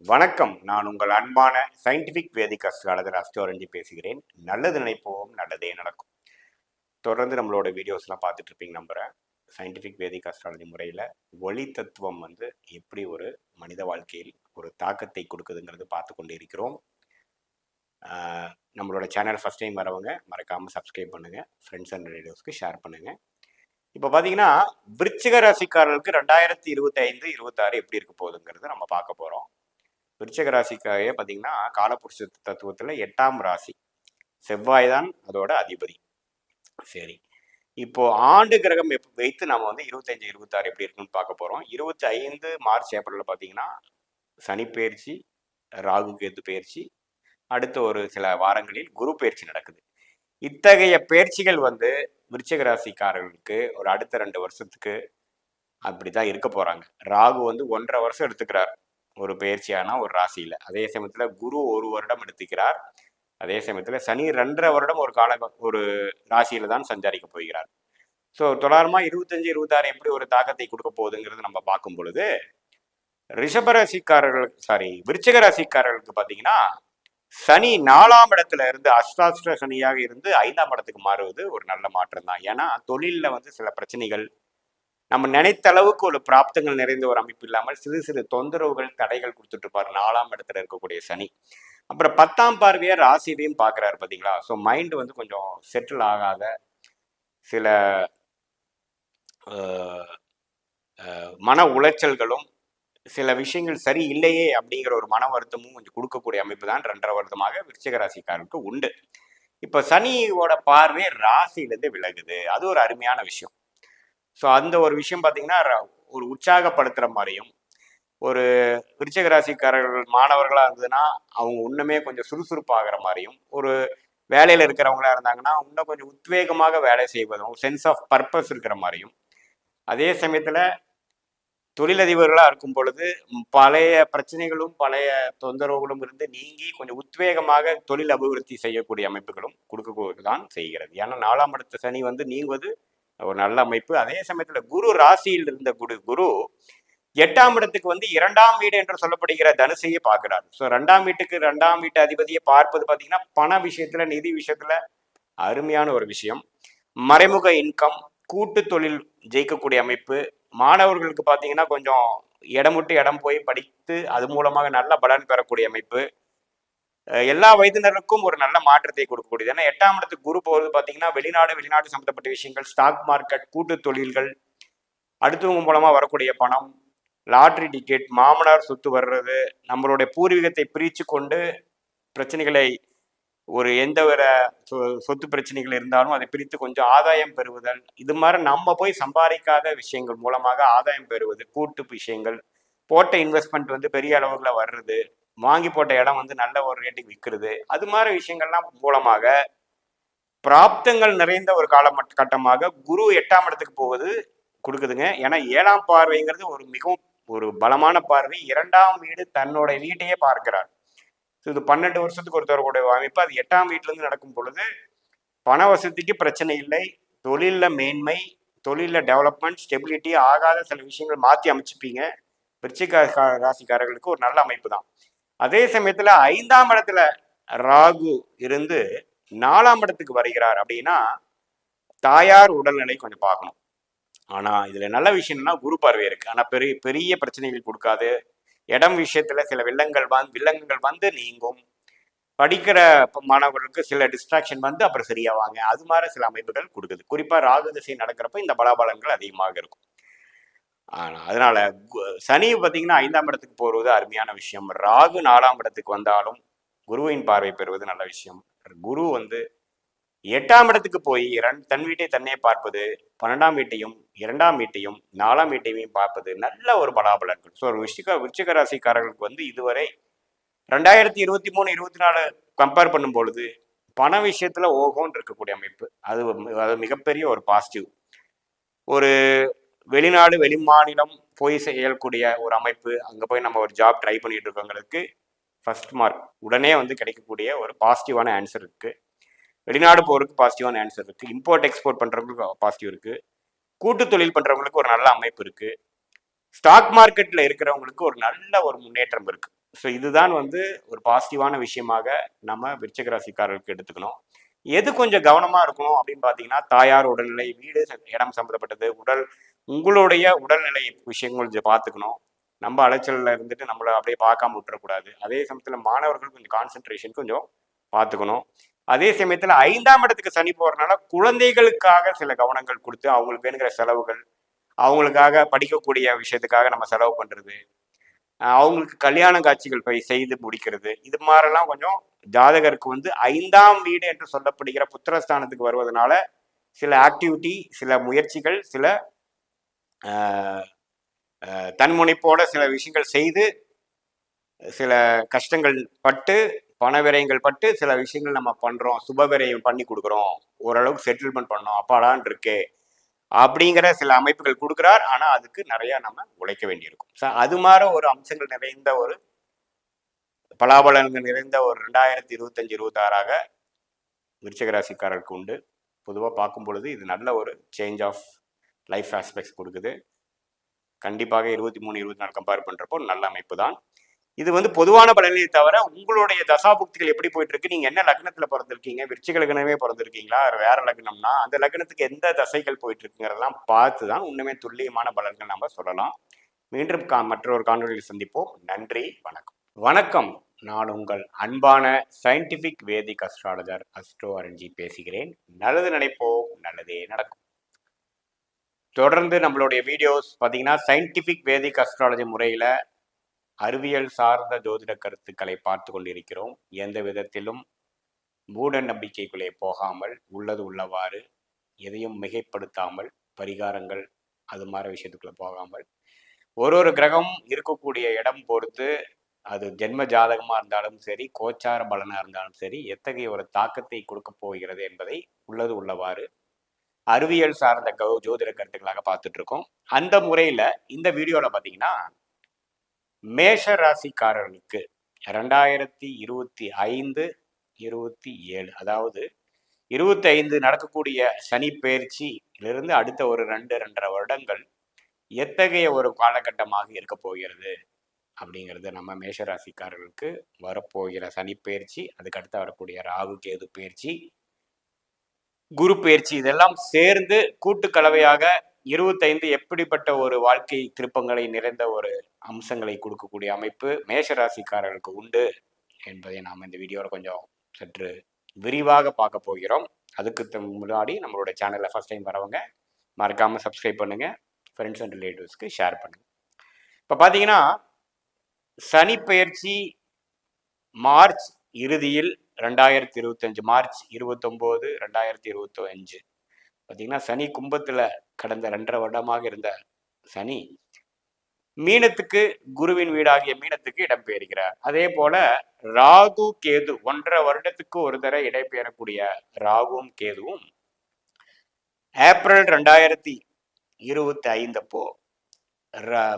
வணக்கம். நான் உங்கள் அன்பான சயின்டிஃபிக் வேதிக் அஸ்ட்ராலஜர் அஸ்ட்ரோரஞ்சி பேசுகிறேன். நல்லது நினைப்போம், நல்லதே நடக்கும். தொடர்ந்து நம்மளோட வீடியோஸ்லாம் பார்த்துட்டு இருப்பீங்க நம்புகிறேன். சயின்டிஃபிக் வேதிக் அஸ்ட்ராலஜி முறையில் ஒளி தத்துவம் எப்படி ஒரு மனித வாழ்க்கையில் ஒரு தாக்கத்தை கொடுக்குதுங்கிறது பார்த்து கொண்டு இருக்கிறோம். நம்மளோட சேனல் ஃபஸ்ட் டைம் வரவங்க மறக்காமல் சப்ஸ்கிரைப் பண்ணுங்கள், ஃப்ரெண்ட்ஸ் அண்ட் ரிலேட்டிவ்ஸ்க்கு ஷேர் பண்ணுங்கள். இப்போ பார்த்தீங்கன்னா விருச்சிக ராசிக்காரர்களுக்கு 2025, 26 எப்படி இருக்க போகுதுங்கிறது நம்ம பார்க்க போகிறோம். விருச்சிக ராசிக்காக பார்த்தீங்கன்னா காலபுருஷ தத்துவத்தில் 8ஆம் ராசி, செவ்வாய் தான் அதோட அதிபதி. சரி, இப்போ ஆண்டு கிரகம் வைத்து நம்ம 25, 26 எப்படி இருக்குன்னு பார்க்க போகிறோம். 25 மார்ச் ஏப்ரலில் பார்த்தீங்கன்னா சனி பயிற்சி, ராகு கேது பயிற்சி, அடுத்த ஒரு சில வாரங்களில் குரு பயிற்சி நடக்குது. இத்தகைய பயிற்சிகள் விருச்சிக ராசிக்காரர்களுக்கு ஒரு அடுத்த 2 வருஷத்துக்கு அப்படிதான் இருக்க போறாங்க. ராகு 1.5 வருஷம் எடுத்துக்கிறார் ஒரு பயிற்சியான ஒரு ராசியில. அதே சமயத்துல குரு 1 வருடம் எடுத்துக்கிறார். அதே சமயத்துல சனி 2.5 வருடம் ஒரு ராசியில தான் சஞ்சாரிக்க போகிறார். ஸோ தொடர்மா 25, 26 எப்படி ஒரு தாக்கத்தை கொடுக்க போகுதுங்கிறது நம்ம பார்க்கும் பொழுது, விருச்சிக ராசிக்காரர்களுக்கு பார்த்தீங்கன்னா சனி 4ஆம் இடத்துல இருந்து அஷ்டாஷ்ட சனியாக இருந்து 5ஆம் இடத்துக்கு மாறுவது ஒரு நல்ல மாற்றம் தான். ஏன்னா தொழிலில் சில பிரச்சனைகள், நம்ம நினைத்த அளவுக்கு ஒரு பிராப்தங்கள் நிறைந்த ஒரு அமைப்பு இல்லாமல் சிறு சிறு தொந்தரவுகள், தடைகள் கொடுத்துட்டு இருப்பார் 4ஆம் இடத்துல இருக்கக்கூடிய சனி. அப்புறம் 10ஆம் பார்வையை ராசியையும் பார்க்குறாரு பார்த்தீங்களா. ஸோ மைண்டு கொஞ்சம் செட்டில் ஆகாத சில மன உளைச்சல்களும், சில விஷயங்கள் சரி இல்லையே அப்படிங்கிற ஒரு மன வருத்தமும் கொஞ்சம் கொடுக்கக்கூடிய அமைப்பு தான் 2.5 வருடமாக விருச்சிக ராசிக்காரருக்கு உண்டு. இப்போ சனியோட பார்வை ராசியிலேருந்து விலகுது. அது ஒரு அருமையான விஷயம். ஸோ அந்த ஒரு விஷயம் பார்த்தீங்கன்னா ஒரு உற்சாகப்படுத்துகிற மாதிரியும், ஒரு விருச்சிக ராசிக்காரர்கள் மாணவர்களாக இருந்ததுன்னா அவங்க இன்னுமே கொஞ்சம் சுறுசுறுப்பாகிற மாதிரியும், ஒரு வேலையில் இருக்கிறவங்களா இருந்தாங்கன்னா இன்னும் கொஞ்சம் உத்வேகமாக வேலை செய்வதும், சென்ஸ் ஆஃப் பர்பஸ் இருக்கிற மாதிரியும், அதே சமயத்தில் தொழிலதிபர்களாக இருக்கும் பொழுது பழைய பிரச்சனைகளும் பழைய தொந்தரவுகளும் இருந்து நீங்கி கொஞ்சம் உத்வேகமாக தொழில் அபிவிருத்தி செய்யக்கூடிய அமைப்புகளும் கொடுக்க தான் செய்கிறது. ஏன்னா 4ஆம் இடத்து சனி நீங்குவது ஒரு நல்ல அமைப்பு. அதே சமயத்துல குரு ராசியில் இருந்த குரு 8ஆம் இடத்துக்கு 2ஆம் வீடு என்று சொல்லப்படுகிற தனுசையே பார்க்கிறார். ஸோ 2ஆம் வீட்டுக்கு 2ஆம் வீட்டு அதிபதியை பார்ப்பது பார்த்தீங்கன்னா பண விஷயத்துல, நிதி விஷயத்துல அருமையான ஒரு விஷயம். மறைமுக இன்கம், கூட்டு தொழில் ஜெயிக்கக்கூடிய அமைப்பு. மாணவர்களுக்கு பார்த்தீங்கன்னா கொஞ்சம் இடம் விட்டு இடம் போய் படித்து அது மூலமாக நல்ல பலன் பெறக்கூடிய அமைப்பு. எல்லா வயதினருக்கும் ஒரு நல்ல மாற்றத்தை கொடுக்கக்கூடியது. ஏன்னா 8ஆம் இடத்துக்கு குரு போகிறது பார்த்தீங்கன்னா வெளிநாடு சம்மந்தப்பட்ட விஷயங்கள், ஸ்டாக் மார்க்கெட், கூட்டு தொழில்கள், அடுத்தவங்க மூலமாக வரக்கூடிய பணம், லாட்ரி டிக்கெட், மாமனார் சொத்து வர்றது, நம்மளுடைய பூர்வீகத்தை பிரித்து கொண்டு பிரச்சனைகளை, ஒரு எந்த ஒரு சொத்து பிரச்சனைகள் இருந்தாலும் அதை பிரித்து கொஞ்சம் ஆதாயம் பெறுவதல், இது மாதிரி நம்ம போய் சம்பாதிக்காத விஷயங்கள் மூலமாக ஆதாயம் பெறுவது, கூட்டு விஷயங்கள், போட்ட இன்வெஸ்ட்மெண்ட் பெரிய அளவுல வர்றது, வாங்கி போட்ட இடம் நல்ல ஒரு ரேட்டுக்கு விற்கிறது, அது மாதிரி விஷயங்கள்லாம் மூலமாக பிராப்தங்கள் நிறைந்த ஒரு காலகட்டமாக குரு 8ஆம் இடத்துக்கு போவது கொடுக்குதுங்க. ஏன்னா 7ஆம் பார்வைங்கிறது ஒரு மிகவும் ஒரு பலமான பார்வை. 2ஆம் வீடு தன்னோட வீட்டையே பார்க்கிறார். இது 12 வருஷத்துக்கு ஒருத்தருடைய அமைப்பு. அது 8ஆம் வீட்டிலேருந்து நடக்கும் பொழுது பண வசதிக்கு பிரச்சனை இல்லை, தொழிலில் மேன்மை, தொழிலில் டெவலப்மெண்ட், ஸ்டெபிலிட்டி ஆகாத சில விஷயங்கள் மாற்றி அமைச்சுப்பீங்க. விருச்சிக ராசிக்காரர்களுக்கு ஒரு நல்ல அமைப்பு தான். அதே சமயத்தில் 5ஆம் இடத்துல ராகு இருந்து 4ஆம் இடத்துக்கு வருகிறார் அப்படின்னா தாயார் உடல்நிலை கொஞ்சம் பார்க்கணும். ஆனால் இதில் நல்ல விஷயம்னா குரு பார்வை இருக்கு. ஆனால் பெரிய பெரிய பிரச்சனைகள் கொடுக்காது. இடம் விஷயத்துல சில வில்லங்கங்கள் நீங்கும். படிக்கிற மாணவர்களுக்கு சில டிஸ்ட்ராக்ஷன் அப்புறம் சரியாவாங்க. அது மாதிரி சில அமைப்புகள் கொடுக்குது. குறிப்பா ராகு திசை நடக்கிறப்ப இந்த பலாபலங்கள் அதிகமாக இருக்கும். அதனால சனி பார்த்தீங்கன்னா 5ஆம் இடத்துக்கு போறது அருமையான விஷயம். ராகு 4ஆம் இடத்துக்கு வந்தாலும் குருவின் பார்வை பெறுவது நல்ல விஷயம். குரு 8ஆம் இடத்துக்கு போய் தன் வீட்டை தன்னே பார்ப்பது, 12ஆம் வீட்டையும் 2ஆம் வீட்டையும் 4ஆம் வீட்டையும் பார்ப்பது நல்ல ஒரு பலாபலன்கள். ஸோ விருச்சிக ராசிக்காரர்களுக்கு இதுவரை 2023, 24 கம்பேர் பண்ணும் பொழுது பண விஷயத்துல ஓகோன்னு இருக்கக்கூடிய அமைப்பு. அது மிகப்பெரிய ஒரு பாசிட்டிவ். ஒரு வெளிநாடு வெளிமாநிலம் போய் செய்யக்கூடிய ஒரு அமைப்பு, அங்கே போய் நம்ம ஒரு ஜாப் ட்ரை பண்ணிட்டு இருக்கவங்களுக்கு ஃபர்ஸ்ட் மார்க் உடனே கிடைக்கக்கூடிய ஒரு பாசிட்டிவான ஆன்சர் இருக்கு. வெளிநாடு போறதுக்கு பாசிட்டிவான ஆன்சர் இருக்கு. இம்போர்ட் எக்ஸ்போர்ட் பண்றவங்களுக்கு பாசிட்டிவ் இருக்கு. கூட்டு தொழில் பண்றவங்களுக்கு ஒரு நல்ல அமைப்பு இருக்கு. ஸ்டாக் மார்க்கெட்டில் இருக்கிறவங்களுக்கு ஒரு நல்ல ஒரு முன்னேற்றம் இருக்கு. ஸோ இதுதான் வந்து ஒரு பாசிட்டிவான விஷயமாக நம்ம விருச்சிக ராசிக்காரர்களுக்கு எடுத்துக்கணும். எது கொஞ்சம் கவனமாக இருக்கணும் அப்படின்னு பார்த்தீங்கன்னா, தாயார் உடல்நிலை, வீடு இடம் சம்மந்தப்பட்டது, உங்களுடைய உடல்நிலை விஷயங்கள் கொஞ்சம் பார்த்துக்கணும். நம்ம அலைச்சலில் இருந்துட்டு நம்மளை அப்படியே பார்க்காம விட்டுறக்கூடாது. அதே சமயத்தில் மாணவர்கள் கொஞ்சம் கான்சென்ட்ரேஷன் கொஞ்சம் பார்த்துக்கணும். அதே சமயத்தில் 5ஆம் இடத்துக்கு சனி போகிறனால குழந்தைகளுக்காக சில கவனங்கள் கொடுத்து அவங்களுக்கு வேணுங்கிற செலவுகள், அவங்களுக்காக படிக்கக்கூடிய விஷயத்துக்காக நம்ம செலவு பண்ணுறது, அவங்களுக்கு கல்யாண காட்சிகள் போய் செய்து முடிக்கிறது, இது மாதிரிலாம் கொஞ்சம் ஜாதகருக்கு வந்து 5ஆம் வீடு என்று சொல்லப்படுகிற புத்திரஸ்தானத்துக்கு வருவதனால சில ஆக்டிவிட்டி, சில முயற்சிகள், சில தன்முனைப்போட சில விஷயங்கள் செய்து சில கஷ்டங்கள் பட்டு பண விரயங்கள் பட்டு சில விஷயங்கள் நம்ம பண்றோம், சுப விரயம் பண்ணி கொடுக்குறோம், ஓரளவுக்கு செட்டில்மெண்ட் பண்ணோம், அப்பாடான் இருக்கு அப்படிங்கிற சில அமைப்புகள் கொடுக்குறார். ஆனா அதுக்கு நிறைய நம்ம உழைக்க வேண்டியிருக்கும். அது மாதிரி ஒரு அம்சங்கள் நிறைந்த ஒரு பலாபலன்கள் நிறைந்த ஒரு 2025-26ஆக விருச்சிக ராசிக்காரருக்கு உண்டு. பொதுவாக பார்க்கும் பொழுது இது நல்ல ஒரு சேஞ்ச் ஆஃப் லைஃப் ஆஸ்பெக்ட்ஸ் கொடுக்குது. கண்டிப்பாக 23-24 கம்பேர் பண்றப்போ நல்ல அமைப்பு தான். இது வந்து பொதுவான பலனை தவிர உங்களுடைய தசாபுக்திகள் எப்படி போயிட்டு இருக்கு, நீங்க என்ன லக்னத்துல பிறந்திருக்கீங்க, விருச்சிக லக்னமே பிறந்திருக்கீங்களா, வேற லக்னம்னா அந்த லக்னத்துக்கு எந்த தசைகள் போயிட்டு இருக்குங்கிறதெல்லாம் பார்த்து தான் இன்னுமே துல்லியமான பலன்கள் நம்ம சொல்லலாம். மீண்டும் மற்றொரு காணொலியில் சந்திப்போம். நன்றி, வணக்கம். வணக்கம். நான் உங்கள் அன்பான சயின்டிபிக் வேதிக் அஸ்ட்ராலஜர் அஸ்ட்ரோ அரண்ஜி பேசுகிறேன். நல்லது நினைப்போம், நல்லதே நடக்கும். தொடர்ந்து நம்மளுடைய வீடியோஸ் பார்த்தீங்கன்னா சயின்டிபிக் வேதிக் அஸ்ட்ராலஜி முறையில் அறிவியல் சார்ந்த ஜோதிட கருத்துக்களை பார்த்து கொண்டிருக்கிறோம். எந்த விதத்திலும் மூட நம்பிக்கைக்குள்ளே போகாமல், உள்ளது உள்ளவாறு, எதையும் மிகைப்படுத்தாமல், பரிகாரங்கள் அது மாதிரி விஷயத்துக்குள்ள போகாமல், ஒரு கிரகம் இருக்கக்கூடிய இடம் பொறுத்து அது ஜென்ம ஜாதகமாக இருந்தாலும் சரி, கோச்சார பலனாக இருந்தாலும் சரி, எத்தகைய ஒரு தாக்கத்தை கொடுக்க போகிறது என்பதை உள்ளது உள்ளவாறு அறிவியல் சார்ந்த ஜோதிட கருத்துக்களாக பார்த்துட்டு இருக்கோம். அந்த முறையில் இந்த வீடியோவில் பார்த்தீங்கன்னா மேஷ ராசிக்காரர்களுக்கு 2025-27 அதாவது 25 நடக்கக்கூடிய சனி பயிற்சியிலிருந்து அடுத்த ஒரு 2-2.5 வருடங்கள் எத்தகைய ஒரு காலகட்டமாக இருக்க போகிறது அப்படிங்கிறது நம்ம மேஷராசிக்காரர்களுக்கு வரப்போகிற சனி பயிற்சி, அதுக்கு அடுத்து வரக்கூடிய ராகு கேது பயிற்சி, குரு பயிற்சி, இதெல்லாம் சேர்ந்து கூட்டு கலவையாக 25 எப்படிப்பட்ட ஒரு வாழ்க்கை திருப்பங்களை நிறைந்த ஒரு அம்சங்களை கொடுக்கக்கூடிய அமைப்பு மேஷராசிக்காரர்களுக்கு உண்டு என்பதை நாம் இந்த வீடியோவில் கொஞ்சம் சற்று விரிவாக பார்க்க போகிறோம். அதுக்கு முன்னாடி நம்மளோட சேனலில் ஃபர்ஸ்ட் டைம் வரவங்க மறக்காமல் சப்ஸ்கிரைப் பண்ணுங்கள், ஃப்ரெண்ட்ஸ் அண்ட் ரிலேட்டிவ்ஸ்க்கு ஷேர் பண்ணுங்கள். இப்போ பார்த்தீங்கன்னா சனி பயிற்சி மார்ச் இறுதியில் 2025 மார்ச் 29, 2025 பார்த்தீங்கன்னா சனி கும்பத்தில் கடந்த 2.5 வருடமாக இருந்த சனி மீனத்துக்கு, குருவின் வீடாகிய மீனத்துக்கு இடம்பெயர்கிறார். அதே போல ராகு கேது 1.5 வருடத்துக்கு ஒரு தடவை இடம்பெயரக்கூடிய ராகுவும் கேதுவும் ஏப்ரல் 2025 அப்போ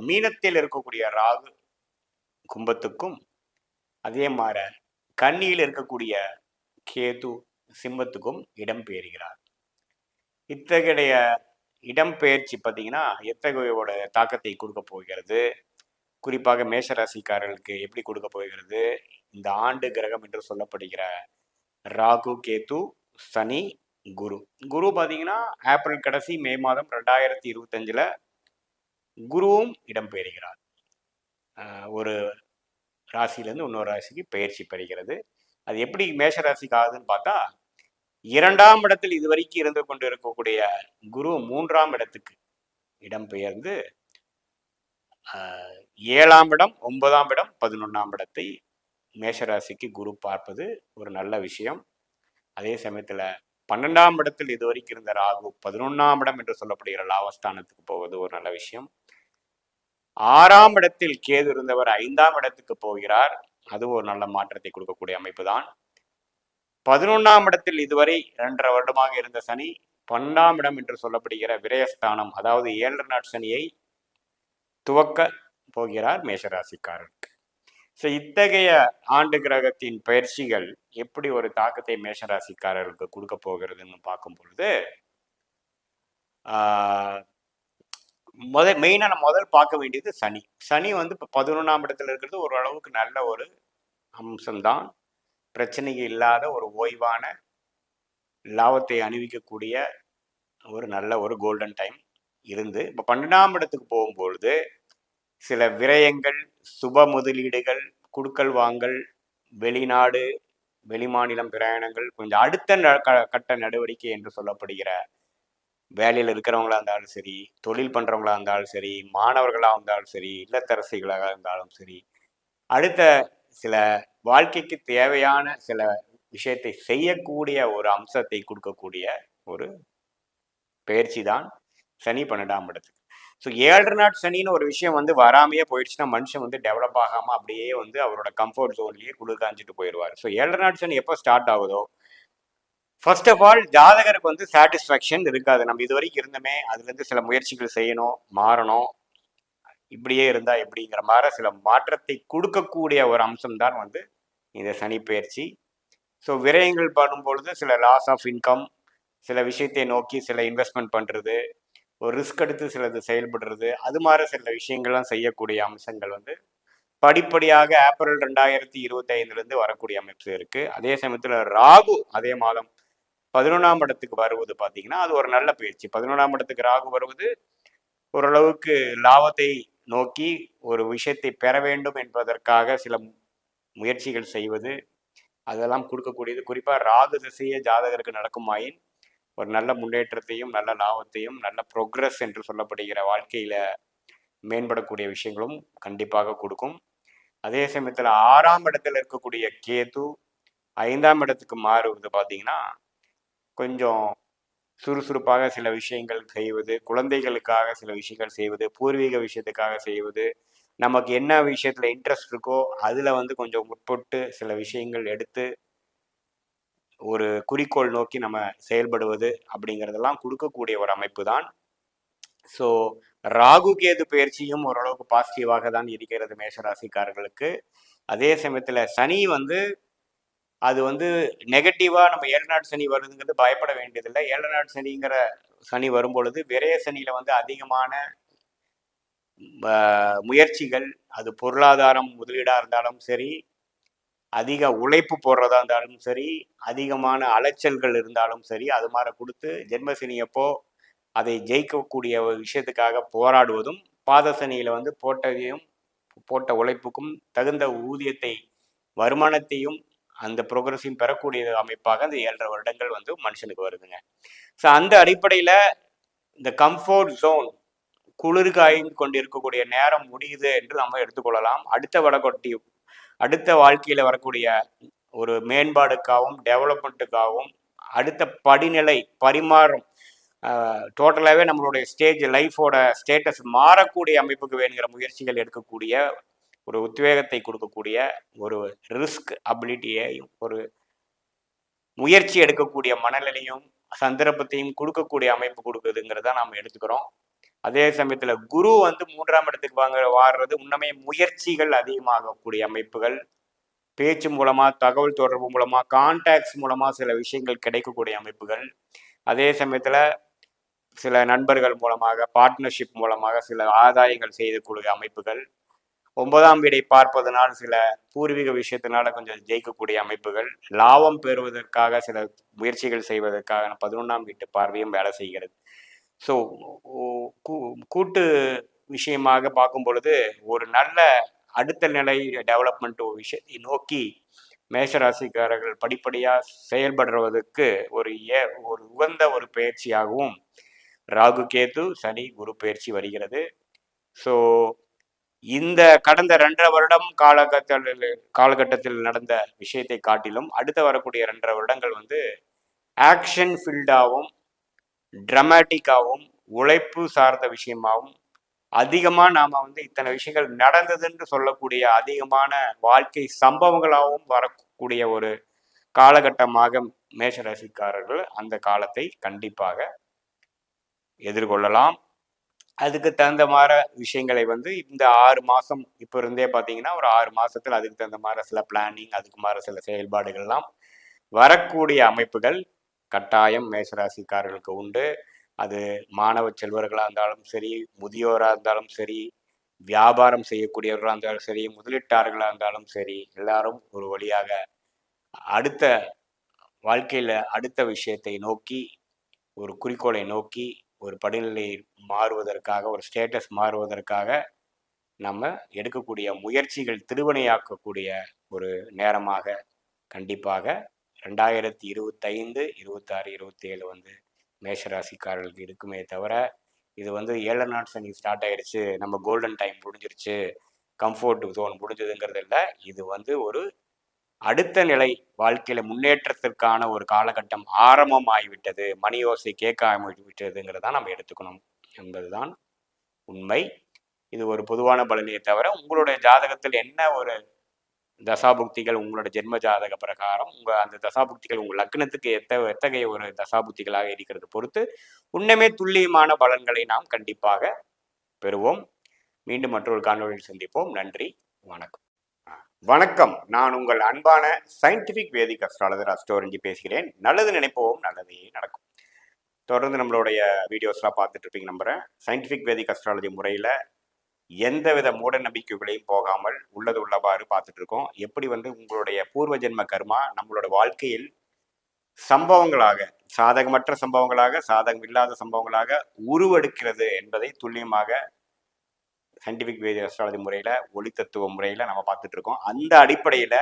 மீனத்தில் இருக்கக்கூடிய ராகு கும்பத்துக்கும், அதே மாதிரி கன்னியில் இருக்கக்கூடிய கேது சிம்மத்துக்கும் இடம்பெயர்கிறார். இத்தகைய இடம்பெயர்ச்சி பார்த்தீங்கன்னா எத்தகையோட தாக்கத்தை கொடுக்க போகிறது, குறிப்பாக மேஷராசிக்காரர்களுக்கு எப்படி கொடுக்க போகிறது, இந்த ஆண்டு கிரகம் என்று சொல்லப்படுகிற ராகு கேது சனி குரு பார்த்தீங்கன்னா ஏப்ரல் கடைசி மே மாதம் 2025 குருவும் இடம்பெயர்கிறார். ஒரு ராசியிலேருந்து இன்னொரு ராசிக்கு பயிற்சி பெறுகிறது. அது எப்படி மேஷராசிக்கு ஆகுதுன்னு பார்த்தா 2ஆம் இடத்தில் இதுவரைக்கும் இருந்து கொண்டு இருக்கக்கூடிய குரு 3ஆம் இடத்துக்கு இடம்பெயர்ந்து 7ஆம் இடம், 9ஆம் இடம், 11ஆம் இடத்தை மேஷராசிக்கு குரு பார்ப்பது ஒரு நல்ல விஷயம். அதே சமயத்தில் 12ஆம் இடத்தில் இதுவரைக்கும் இருந்த ராகு 11ஆம் இடம் என்று சொல்லப்படுகிற லாபஸ்தானத்துக்கு போவது ஒரு நல்ல விஷயம். 6ஆம் இடத்தில் கேது இருந்தவர் 5ஆம் இடத்துக்கு போகிறார், அது ஒரு நல்ல மாற்றத்தை கொடுக்கக்கூடிய அமைப்பு தான். 11ஆம் இடத்தில் இதுவரை 2.5 வருடமாக இருந்த சனி 12ஆம் இடம் என்று சொல்லப்படுகிற விரயஸ்தானம், அதாவது 7 நாட் சனியை துவக்க போகிறார் மேஷராசிக்காரருக்கு. ஸோ இத்தகைய ஆண்டு கிரகத்தின் பயிற்சிகள் எப்படி ஒரு தாக்கத்தை மேஷராசிக்காரர்களுக்கு கொடுக்க போகிறதுன்னு பார்க்கும் பொழுது மெயினாக முதல் பார்க்க வேண்டியது சனி. சனி வந்து இப்போ 11ஆம் இடத்துல இருக்கிறது ஓரளவுக்கு நல்ல ஒரு அம்சம்தான். பிரச்சனை இல்லாத ஒரு ஓய்வான லாபத்தை அணிவிக்கக்கூடிய ஒரு நல்ல ஒரு கோல்டன் டைம் இருந்து, இப்போ 12ஆம் இடத்துக்கு போகும்பொழுது சில விரயங்கள், சுப முதலீடுகள், குடுக்கல் வாங்கல், வெளிநாடு வெளிமாநிலம் பிரயாணங்கள், கொஞ்சம் அடுத்த கட்ட நடவடிக்கை என்று சொல்லப்படுகிற வேலையில் இருக்கிறவங்களா இருந்தாலும் சரி, தொழில் பண்ணுறவங்களா இருந்தாலும் சரி, மாணவர்களாக இருந்தாலும் சரி, இல்லத்தரசிகளாக இருந்தாலும் சரி, அடுத்த சில வாழ்க்கைக்கு தேவையான சில விஷயத்தை செய்யக்கூடிய ஒரு அம்சத்தை கொடுக்கக்கூடிய ஒரு பயிற்சி தான் சனி 12ஆம் இடத்துக்கு. ஸோ 7 நாட் சனின்னு ஒரு விஷயம் வந்து வராமையே போயிடுச்சுன்னா மனுஷன் வந்து டெவலப் ஆகாமல் அப்படியே வந்து அவரோட கம்ஃபர்ட் ஜோன்லேயே குளிர்காஞ்சிட்டு போயிடுவார். ஸோ 7 நாட் சனி எப்போ ஸ்டார்ட் ஆகுதோ, ஃபர்ஸ்ட் ஆஃப் ஆல் ஜாதகருக்கு வந்து சாட்டிஸ்ஃபேக்ஷன் இருக்காது. நம்ம இது வரைக்கும் இருந்தோமே, அதுலேருந்து சில முயற்சிகள் செய்யணும், மாறணும், இப்படியே இருந்தால் எப்படிங்கிற மாதிரி சில மாற்றத்தை கொடுக்கக்கூடிய ஒரு அம்சம் தான் வந்து இந்த சனி பயிற்சி. ஸோ விரயங்கள் பண்ணும்பொழுது சில லாஸ் ஆஃப் இன்கம், சில விஷயத்தை நோக்கி சில இன்வெஸ்ட்மெண்ட் பண்ணுறது, ஒரு ரிஸ்க் எடுத்து சிலது செயல்படுறது, அது மாதிரி சில விஷயங்கள்லாம் செய்யக்கூடிய அம்சங்கள் வந்து படிப்படியாக ஏப்ரல் 2025 வரக்கூடிய அமைப்பு இருக்குது. அதே சமயத்தில் ராகு அதே மாதம் 11ஆம் இடத்துக்கு வருவது பார்த்தீங்கன்னா அது ஒரு நல்ல பயிற்சி. 11ஆம் இடத்துக்கு ராகு வருவது ஓரளவுக்கு லாபத்தை நோக்கி ஒரு விஷயத்தை பெற வேண்டும் என்பதற்காக சில முயற்சிகள் செய்வது, அதெல்லாம் கொடுக்கக்கூடியது. குறிப்பாக ராகு திசையே ஜாதகருக்கு நடக்குமாயின் ஒரு நல்ல முன்னேற்றத்தையும் நல்ல லாபத்தையும் நல்ல ப்ரோக்ரஸ் என்று சொல்லப்படுகிற வாழ்க்கையில் மேம்படக்கூடிய விஷயங்களும் கண்டிப்பாக கொடுக்கும். அதே சமயத்தில் 6ஆம் இடத்துல இருக்கக்கூடிய கேது 5ஆம் இடத்துக்கு மாறுவது பார்த்தீங்கன்னா கொஞ்சம் சுறுசுறுப்பாக சில விஷயங்கள் செய்வது, குழந்தைகளுக்காக சில விஷயங்கள் செய்வது, பூர்வீக விஷயத்துக்காக செய்வது, நமக்கு என்ன விஷயத்தில் இன்ட்ரெஸ்ட் இருக்கோ அதில் வந்து கொஞ்சம் முற்பட்டு சில விஷயங்கள் எடுத்து ஒரு குறிக்கோள் நோக்கி நம்ம செயல்படுவது அப்படிங்கிறதெல்லாம் கொடுக்கக்கூடிய ஒரு அமைப்பு தான். ஸோ ராகு கேது பயிற்சியும் ஓரளவுக்கு பாசிட்டிவாக தான் இருக்கிறது மேஷராசிக்காரர்களுக்கு. அதே சமயத்தில் சனி வந்து அது வந்து நெகட்டிவாக நம்ம 7 நாட் சனி வருதுங்கிறது பயப்பட வேண்டியதில்லை. 7 நாட் சனிங்கிற சனி வரும்பொழுது விரய சனியில் வந்து அதிகமான முயற்சிகள், அது பொருளாதாரம் முதலீடாக இருந்தாலும் சரி, அதிக உழைப்பு போடுறதா இருந்தாலும் சரி, அதிகமான அலைச்சல்கள் இருந்தாலும் சரி, அது மாதிரி கொடுத்து ஜென்மசனியப்போ அதை ஜெயிக்கக்கூடிய ஒரு விஷயத்துக்காக போராடுவதும், பாதசனியில் வந்து போட்ட உழைப்புக்கும் தகுந்த ஊதியத்தை வருமானத்தையும் அந்த ப்ரோக்ரஸையும் பெறக்கூடிய அமைப்பாக அந்த 7.5 வருடங்கள் வந்து மனுஷனுக்கு வருதுங்க. ஸோ அந்த அடிப்படையில் இந்த கம்ஃபோர்ட் ஜோன் குளிர்காய்ந்து கொண்டு இருக்கக்கூடிய நேரம் முடியுது என்று நம்ம எடுத்துக்கொள்ளலாம். அடுத்த வாழ்க்கையில் வரக்கூடிய ஒரு மேம்பாடுக்காகவும் டெவலப்மெண்ட்டுக்காகவும் அடுத்த படிநிலை பரிமாறும் டோட்டலாகவே நம்மளுடைய லைஃபோட ஸ்டேட்டஸ் மாறக்கூடிய அமைப்புக்கு வேணுங்கிற முயற்சிகள் எடுக்கக்கூடிய ஒரு உத்வேகத்தை கொடுக்கக்கூடிய ஒரு ரிஸ்க் அபிலிட்டியையும் ஒரு முயற்சி எடுக்கக்கூடிய மனநிலையும் சந்தர்ப்பத்தையும் கொடுக்கக்கூடிய அமைப்பு கொடுக்குதுங்கிறத நாம் எடுத்துக்கிறோம். அதே சமயத்தில் குரு வந்து 3ஆம் இடத்துக்கு வாடுறது இன்னுமே முயற்சிகள் அதிகமாகக்கூடிய அமைப்புகள், பேச்சு மூலமாக, தகவல் தொடர்பு மூலமாக, கான்டாக்ட்ஸ் மூலமாக சில விஷயங்கள் கிடைக்கக்கூடிய அமைப்புகள், அதே சமயத்தில் சில நண்பர்கள் மூலமாக பார்ட்னர்ஷிப் மூலமாக சில ஆதாயங்கள் செய்யக்கூடிய அமைப்புகள், 9ஆம் வீடை பார்ப்பதனால் சில பூர்வீக விஷயத்தினால கொஞ்சம் ஜெயிக்கக்கூடிய அமைப்புகள், லாபம் பெறுவதற்காக சில முயற்சிகள் செய்வதற்காக 11ஆம் வீட்டு பார்வையும் வேலை செய்கிறது. ஸோ கூட்டு விஷயமாக பார்க்கும் பொழுது ஒரு நல்ல அடுத்த நிலை டெவலப்மெண்ட் விஷயத்தை நோக்கி மேஷராசிக்காரர்கள் படிப்படியாக செயல்படுவதற்கு ஒரு உகந்த ஒரு பயிற்சியாகவும் ராகு கேது சனி குரு பயிற்சி வருகிறது. ஸோ இந்த கடந்த 2.5 வருடம் காலகட்டத்தில் நடந்த விஷயத்தை காட்டிலும் அடுத்த வரக்கூடிய 2.5 வருடங்கள் வந்து ஆக்ஷன் ஃபீல்டாகவும் ட்ரமாட்டிக்காகவும் உழைப்பு சார்ந்த விஷயமாகவும் அதிகமாக நாம் வந்து இத்தனை விஷயங்கள் நடந்ததுன்னு சொல்லக்கூடிய அதிகமான வாழ்க்கை சம்பவங்களாகவும் வரக்கூடிய ஒரு காலகட்டமாக மேஷராசிக்காரர்கள் அந்த காலத்தை கண்டிப்பாக எதிர்கொள்ளலாம். அதுக்கு தகுந்த மாதிரி விஷயங்களை வந்து இந்த 6 மாதம் இப்போ இருந்தே பார்த்தீங்கன்னா ஒரு 6 மாதத்தில் அதுக்கு தகுந்த மாதிரி சில பிளானிங், அதுக்கு மாதிரி சில செயல்பாடுகள்லாம் வரக்கூடிய அமைப்புகள் கட்டாயம் மேஷராசிக்காரர்களுக்கு உண்டு. அது மாணவ செல்வர்களாக இருந்தாலும் சரி, முதியோராக இருந்தாலும் சரி, வியாபாரம் செய்யக்கூடியவர்களாக இருந்தாலும் சரி, முதலீட்டாளர்களாக இருந்தாலும் சரி, எல்லாரும் ஒரு வழியாக அடுத்த வாழ்க்கையில் அடுத்த விஷயத்தை நோக்கி, ஒரு குறிக்கோளை நோக்கி, ஒரு படிநிலை மாறுவதற்காக, ஒரு ஸ்டேட்டஸ் மாறுவதற்காக நம்ம எடுக்கக்கூடிய முயற்சிகள் திருவினையாக்கக்கூடிய ஒரு நேரமாக கண்டிப்பாக 2025, 26, 27 வந்து மேஷராசிக்காரர்களுக்கு இருக்குமே தவிர, இது வந்து 7 நாள் சனி ஸ்டார்ட் ஆயிடுச்சு, நம்ம கோல்டன் டைம் முடிஞ்சிருச்சு, கம்ஃபோர்ட் ஜோன் முடிஞ்சதுங்கிறது இல்லை. இது வந்து ஒரு அடுத்த நிலை வாழ்க்கையில முன்னேற்றத்திற்கான ஒரு காலகட்டம் ஆரம்பம் ஆகிவிட்டது, மணி ஓசை கேட்க ஆரம்பிவிட்டதுங்கிறத நம்ம எடுத்துக்கணும் என்பதுதான் உண்மை. இது ஒரு பொதுவான பலனையை தவிர உங்களுடைய ஜாதகத்தில் என்ன ஒரு தசாபுக்திகள் உங்களோட ஜென்ம ஜாதக பிரகாரம் அந்த தசாபுக்திகள் உங்கள் லக்னத்துக்கு எத்தகைய ஒரு தசாபுக்திகளாக இருக்கிறது பொறுத்து உண்மையே துல்லியமான பலன்களை நாம் கண்டிப்பாக பெறுவோம். மீண்டும் மற்றொரு காணொலியில் சந்திப்போம். நன்றி, வணக்கம். வணக்கம், நான் உங்கள் அன்பான சயின்டிபிக் வேதிக் அஸ்ட்ராலஜர் அஸ்ட்ரோரஞ்சி பேசுகிறேன். நல்லது நினைப்போம், நல்லதே நடக்கும். தொடர்ந்து நம்மளுடைய வீடியோஸ்லாம் பார்த்துட்டு இருப்பீங்க நம்புறேன். சயின்டிபிக் வேதிக் அஸ்ட்ராலஜி முறையில் எந்தவித மூட நம்பிக்கைகளையும் போகாமல் உள்ளது உள்ளவாறு பார்த்துட்டு இருக்கோம். எப்படி வந்து உங்களுடைய பூர்வ ஜென்ம கர்மா நம்மளோட வாழ்க்கையில் சம்பவங்களாக, சாதகமற்ற சம்பவங்களாக, சாதகம் இல்லாத சம்பவங்களாக உருவெடுக்கிறது என்பதை துல்லியமாக சயின்டிபிக் வேதிக் அஸ்ட்ராலஜி முறையில், ஒளி தத்துவ முறையில் நம்ம பார்த்துட்டு இருக்கோம். அந்த அடிப்படையில்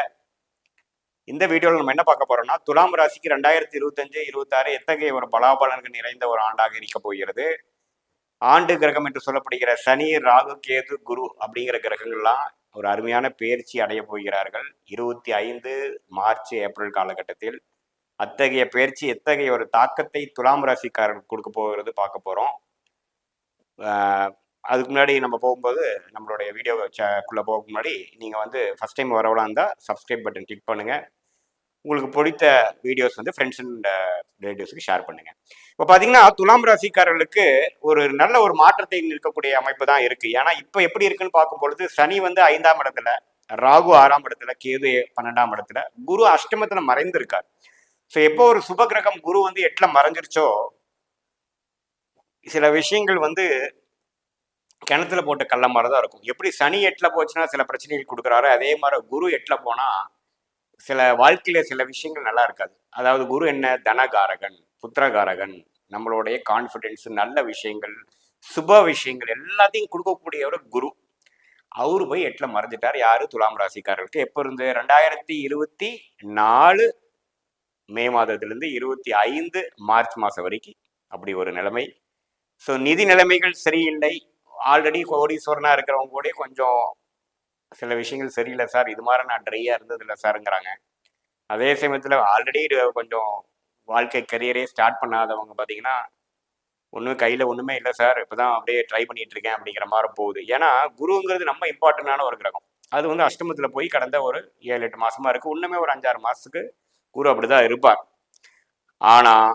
இந்த வீடியோவில் நம்ம என்ன பார்க்க போறோம்னா, துலாம் ராசிக்கு 2025, 26 எத்தகைய ஒரு பலாபலன்கள் நிறைந்த ஒரு ஆண்டாக இருக்க போகிறது. ஆண்டு கிரகம் என்று சொல்லப்படுகிற சனி, ராகு, கேது, குரு அப்படிங்கிற கிரகங்கள்லாம் ஒரு அருமையான பயிற்சி அடைய போகிறார்கள் 25 மார்ச், ஏப்ரல் காலகட்டத்தில். அத்தகைய பயிற்சி எத்தகைய ஒரு தாக்கத்தை துலாம் ராசிக்காரர்கள் கொடுக்க போகிறது பார்க்க போகிறோம். அதுக்கு முன்னாடி நம்ம போகும்போது நம்மளுடைய வீடியோக்குள்ளே போக முன்னாடி நீங்கள் வந்து ஃபஸ்ட் டைம் வரவளா இருந்தால் சப்ஸ்கிரைப் பட்டன் கிளிக் பண்ணுங்கள். உங்களுக்கு பிடித்த வீடியோஸ் வந்து ஃப்ரெண்ட்ஸ் அண்ட் ரிலேட்டிவ்ஸுக்கு ஷேர் பண்ணுங்கள். இப்போ பார்த்தீங்கன்னா துலாம் ராசிக்காரர்களுக்கு ஒரு நல்ல ஒரு மாற்றத்தை நிற்கக்கூடிய அமைப்பு தான் இருக்குது. ஏன்னா இப்போ எப்படி இருக்குன்னு பார்க்கும் பொழுது சனி வந்து 5ஆம் இடத்துல, ராகு 6ஆம் இடத்துல, கேது 12ஆம் இடத்துல, குரு அஷ்டமத்தில் மறைந்திருக்கார். ஸோ எப்போ ஒரு சுபகிரகம் குரு வந்து 8ல் மறைஞ்சிருச்சோ சில விஷயங்கள் வந்து கிணத்துல போட்ட கள்ள மாதிரி தான் இருக்கும். எப்படி சனி 8ல் போச்சுன்னா சில பிரச்சனைகள் கொடுக்குறாரு, அதே மாதிரி குரு 8ல் போனால் சில வாழ்க்கையில சில விஷயங்கள் நல்லா இருக்காது. அதாவது குரு என்ன, தனகாரகன், புத்திரகாரகன், நம்மளுடைய கான்ஃபிடென்ஸ், நல்ல விஷயங்கள், சுப விஷயங்கள் எல்லாத்தையும் கொடுக்கக்கூடியவர் குரு. அவரு போய் 8ல் மறைஞ்சிட்டார். யாரு, துலாம் ராசிக்காரர்களுக்கு. எப்போ இருந்து, 2024 மே மாதத்திலிருந்து 25 மார்ச் மாதம் வரைக்கும் அப்படி ஒரு நிலைமை. ஸோ நிதி நிலைமைகள் சரியில்லை. ஆல்ரெடி கோடீஸ்வரனா இருக்கிறவங்க கூட கொஞ்சம் சில விஷயங்கள் சரியில்லை சார், இது மாதிரி நான் ட்ரையாக இருந்தது இல்லை சாருங்கிறாங்க. அதே சமயத்தில் ஆல்ரெடி கொஞ்சம் வாழ்க்கை கரியரே ஸ்டார்ட் பண்ணாதவங்க பார்த்தீங்கன்னா ஒன்றும் கையில் ஒன்றுமே இல்லை சார், இப்போ தான் அப்படியே ட்ரை பண்ணிட்டு இருக்கேன் அப்படிங்கிற மாதிரி போகுது. ஏன்னா குருங்கிறது நம்ம இம்பார்ட்டண்டான ஒரு கிரகம். அது வந்து அஷ்டமத்தில் போய் கடந்த ஒரு 7-8 மாசமா இருக்குது. இன்னுமே ஒரு 5-6 மாதத்துக்கு குரு அப்படி தான் இருப்பார். ஆனால்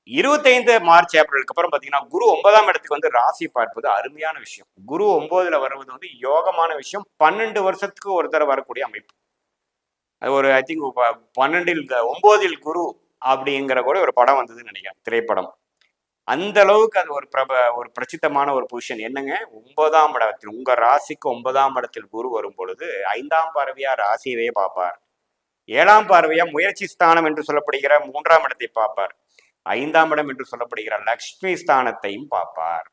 25 மார்ச் ஏப்ரலுக்கு அப்புறம் பார்த்தீங்கன்னா குரு 9ஆம் இடத்துக்கு வந்து ராசி பார்ப்பது அருமையான விஷயம். குரு 9ல் வருவது வந்து யோகமான விஷயம். 12 வருஷத்துக்கு ஒரு தடவை வரக்கூடிய அமைப்பு. அது ஒரு ஐ திங்க் 9ல் குரு அப்படிங்கிற கூட ஒரு படம் வந்ததுன்னு நினைக்கிறேன், திரைப்படம். அந்த அளவுக்கு அது ஒரு பிரசித்தமான ஒரு பொசிஷன். என்னங்க, 9ஆம் இடத்தில் உங்க ராசிக்கு 9ஆம் இடத்தில் குரு வரும் பொழுது 5ஆம் பார்வையா ராசியவே பார்ப்பார். 7ஆம் பார்வையா முயற்சி ஸ்தானம் என்று சொல்லப்படுகிற 3ஆம் இடத்தை பார்ப்பார். 5ஆம் இடம் என்று சொல்லப்படுகிற லக்ஷ்மி ஸ்தானத்தையும் பார்ப்பார்.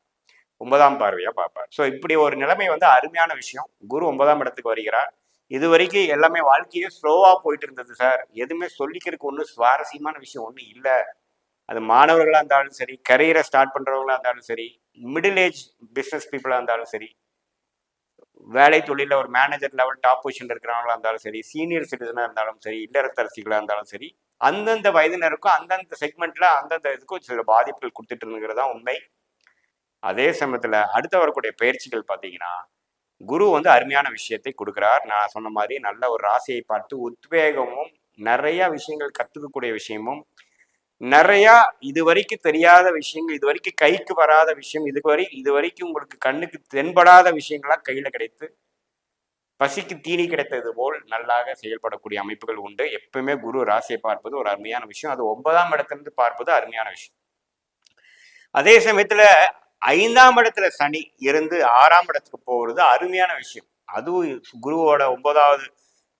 9ஆம் பார்வையா பார்ப்பார். ஸோ இப்படி ஒரு நிலைமை வந்து அருமையான விஷயம். குரு 9ஆம் இடத்துக்கு வருகிறார். இது வரைக்கும் எல்லாமே வாழ்க்கையே ஸ்லோவா போயிட்டு இருந்தது சார், எதுவுமே சொல்லிக்கிறதுக்கு ஒன்றும் சுவாரஸ்யமான விஷயம் ஒன்றும் இல்லை. அது மாணவர்களாக இருந்தாலும் சரி, கரியரை ஸ்டார்ட் பண்றவங்களா இருந்தாலும் சரி, மிடில் ஏஜ் பிஸ்னஸ் பீப்புளாக இருந்தாலும் சரி, வேலை தொழிலில் ஒரு மேனேஜர் லெவல் டாப் பொசிஷன் இருக்கிறவங்களா இருந்தாலும் சரி, சீனியர் சிட்டிசனாக இருந்தாலும் சரி, இல்லறத்தரசிகளாக இருந்தாலும் சரி, அந்தந்த வயதினருக்கும் அந்தந்த செக்மெண்ட்ல அந்தந்த இதுக்கும் சில பாதிப்புகள் கொடுத்துட்டு இருந்துங்கிறது தான் உண்மை. அதே சமயத்தில் அடுத்த வரக்கூடிய பயிற்சிகள் பார்த்தீங்கன்னா குரு வந்து அருமையான விஷயத்தை கொடுக்குறார். நான் சொன்ன மாதிரி நல்ல ஒரு ராசியை பார்த்து உத்வேகமும், நிறைய விஷயங்கள் கற்றுக்கக்கூடிய விஷயமும், நிறைய இது வரைக்கும் தெரியாத விஷயங்கள், இது வரைக்கும் கைக்கு வராத விஷயம், இது வரைக்கும் உங்களுக்கு கண்ணுக்கு தென்படாத விஷயங்கள்லாம் கையில கிடைத்து பசிக்கு தீனி கிடைத்தது போல் நல்லாக செயல்படக்கூடிய அமைப்புகள் உண்டு. எப்பவுமே குரு ராசியை பார்ப்பது ஒரு அருமையான விஷயம். அது 9ஆம் இடத்திலிருந்து பார்ப்பது அருமையான விஷயம். அதே சமயத்துல 5ஆம் இடத்துல சனி இருந்து 6ஆம் இடத்துக்கு போகிறது அருமையான விஷயம். அதுவும் குருவோட 9வது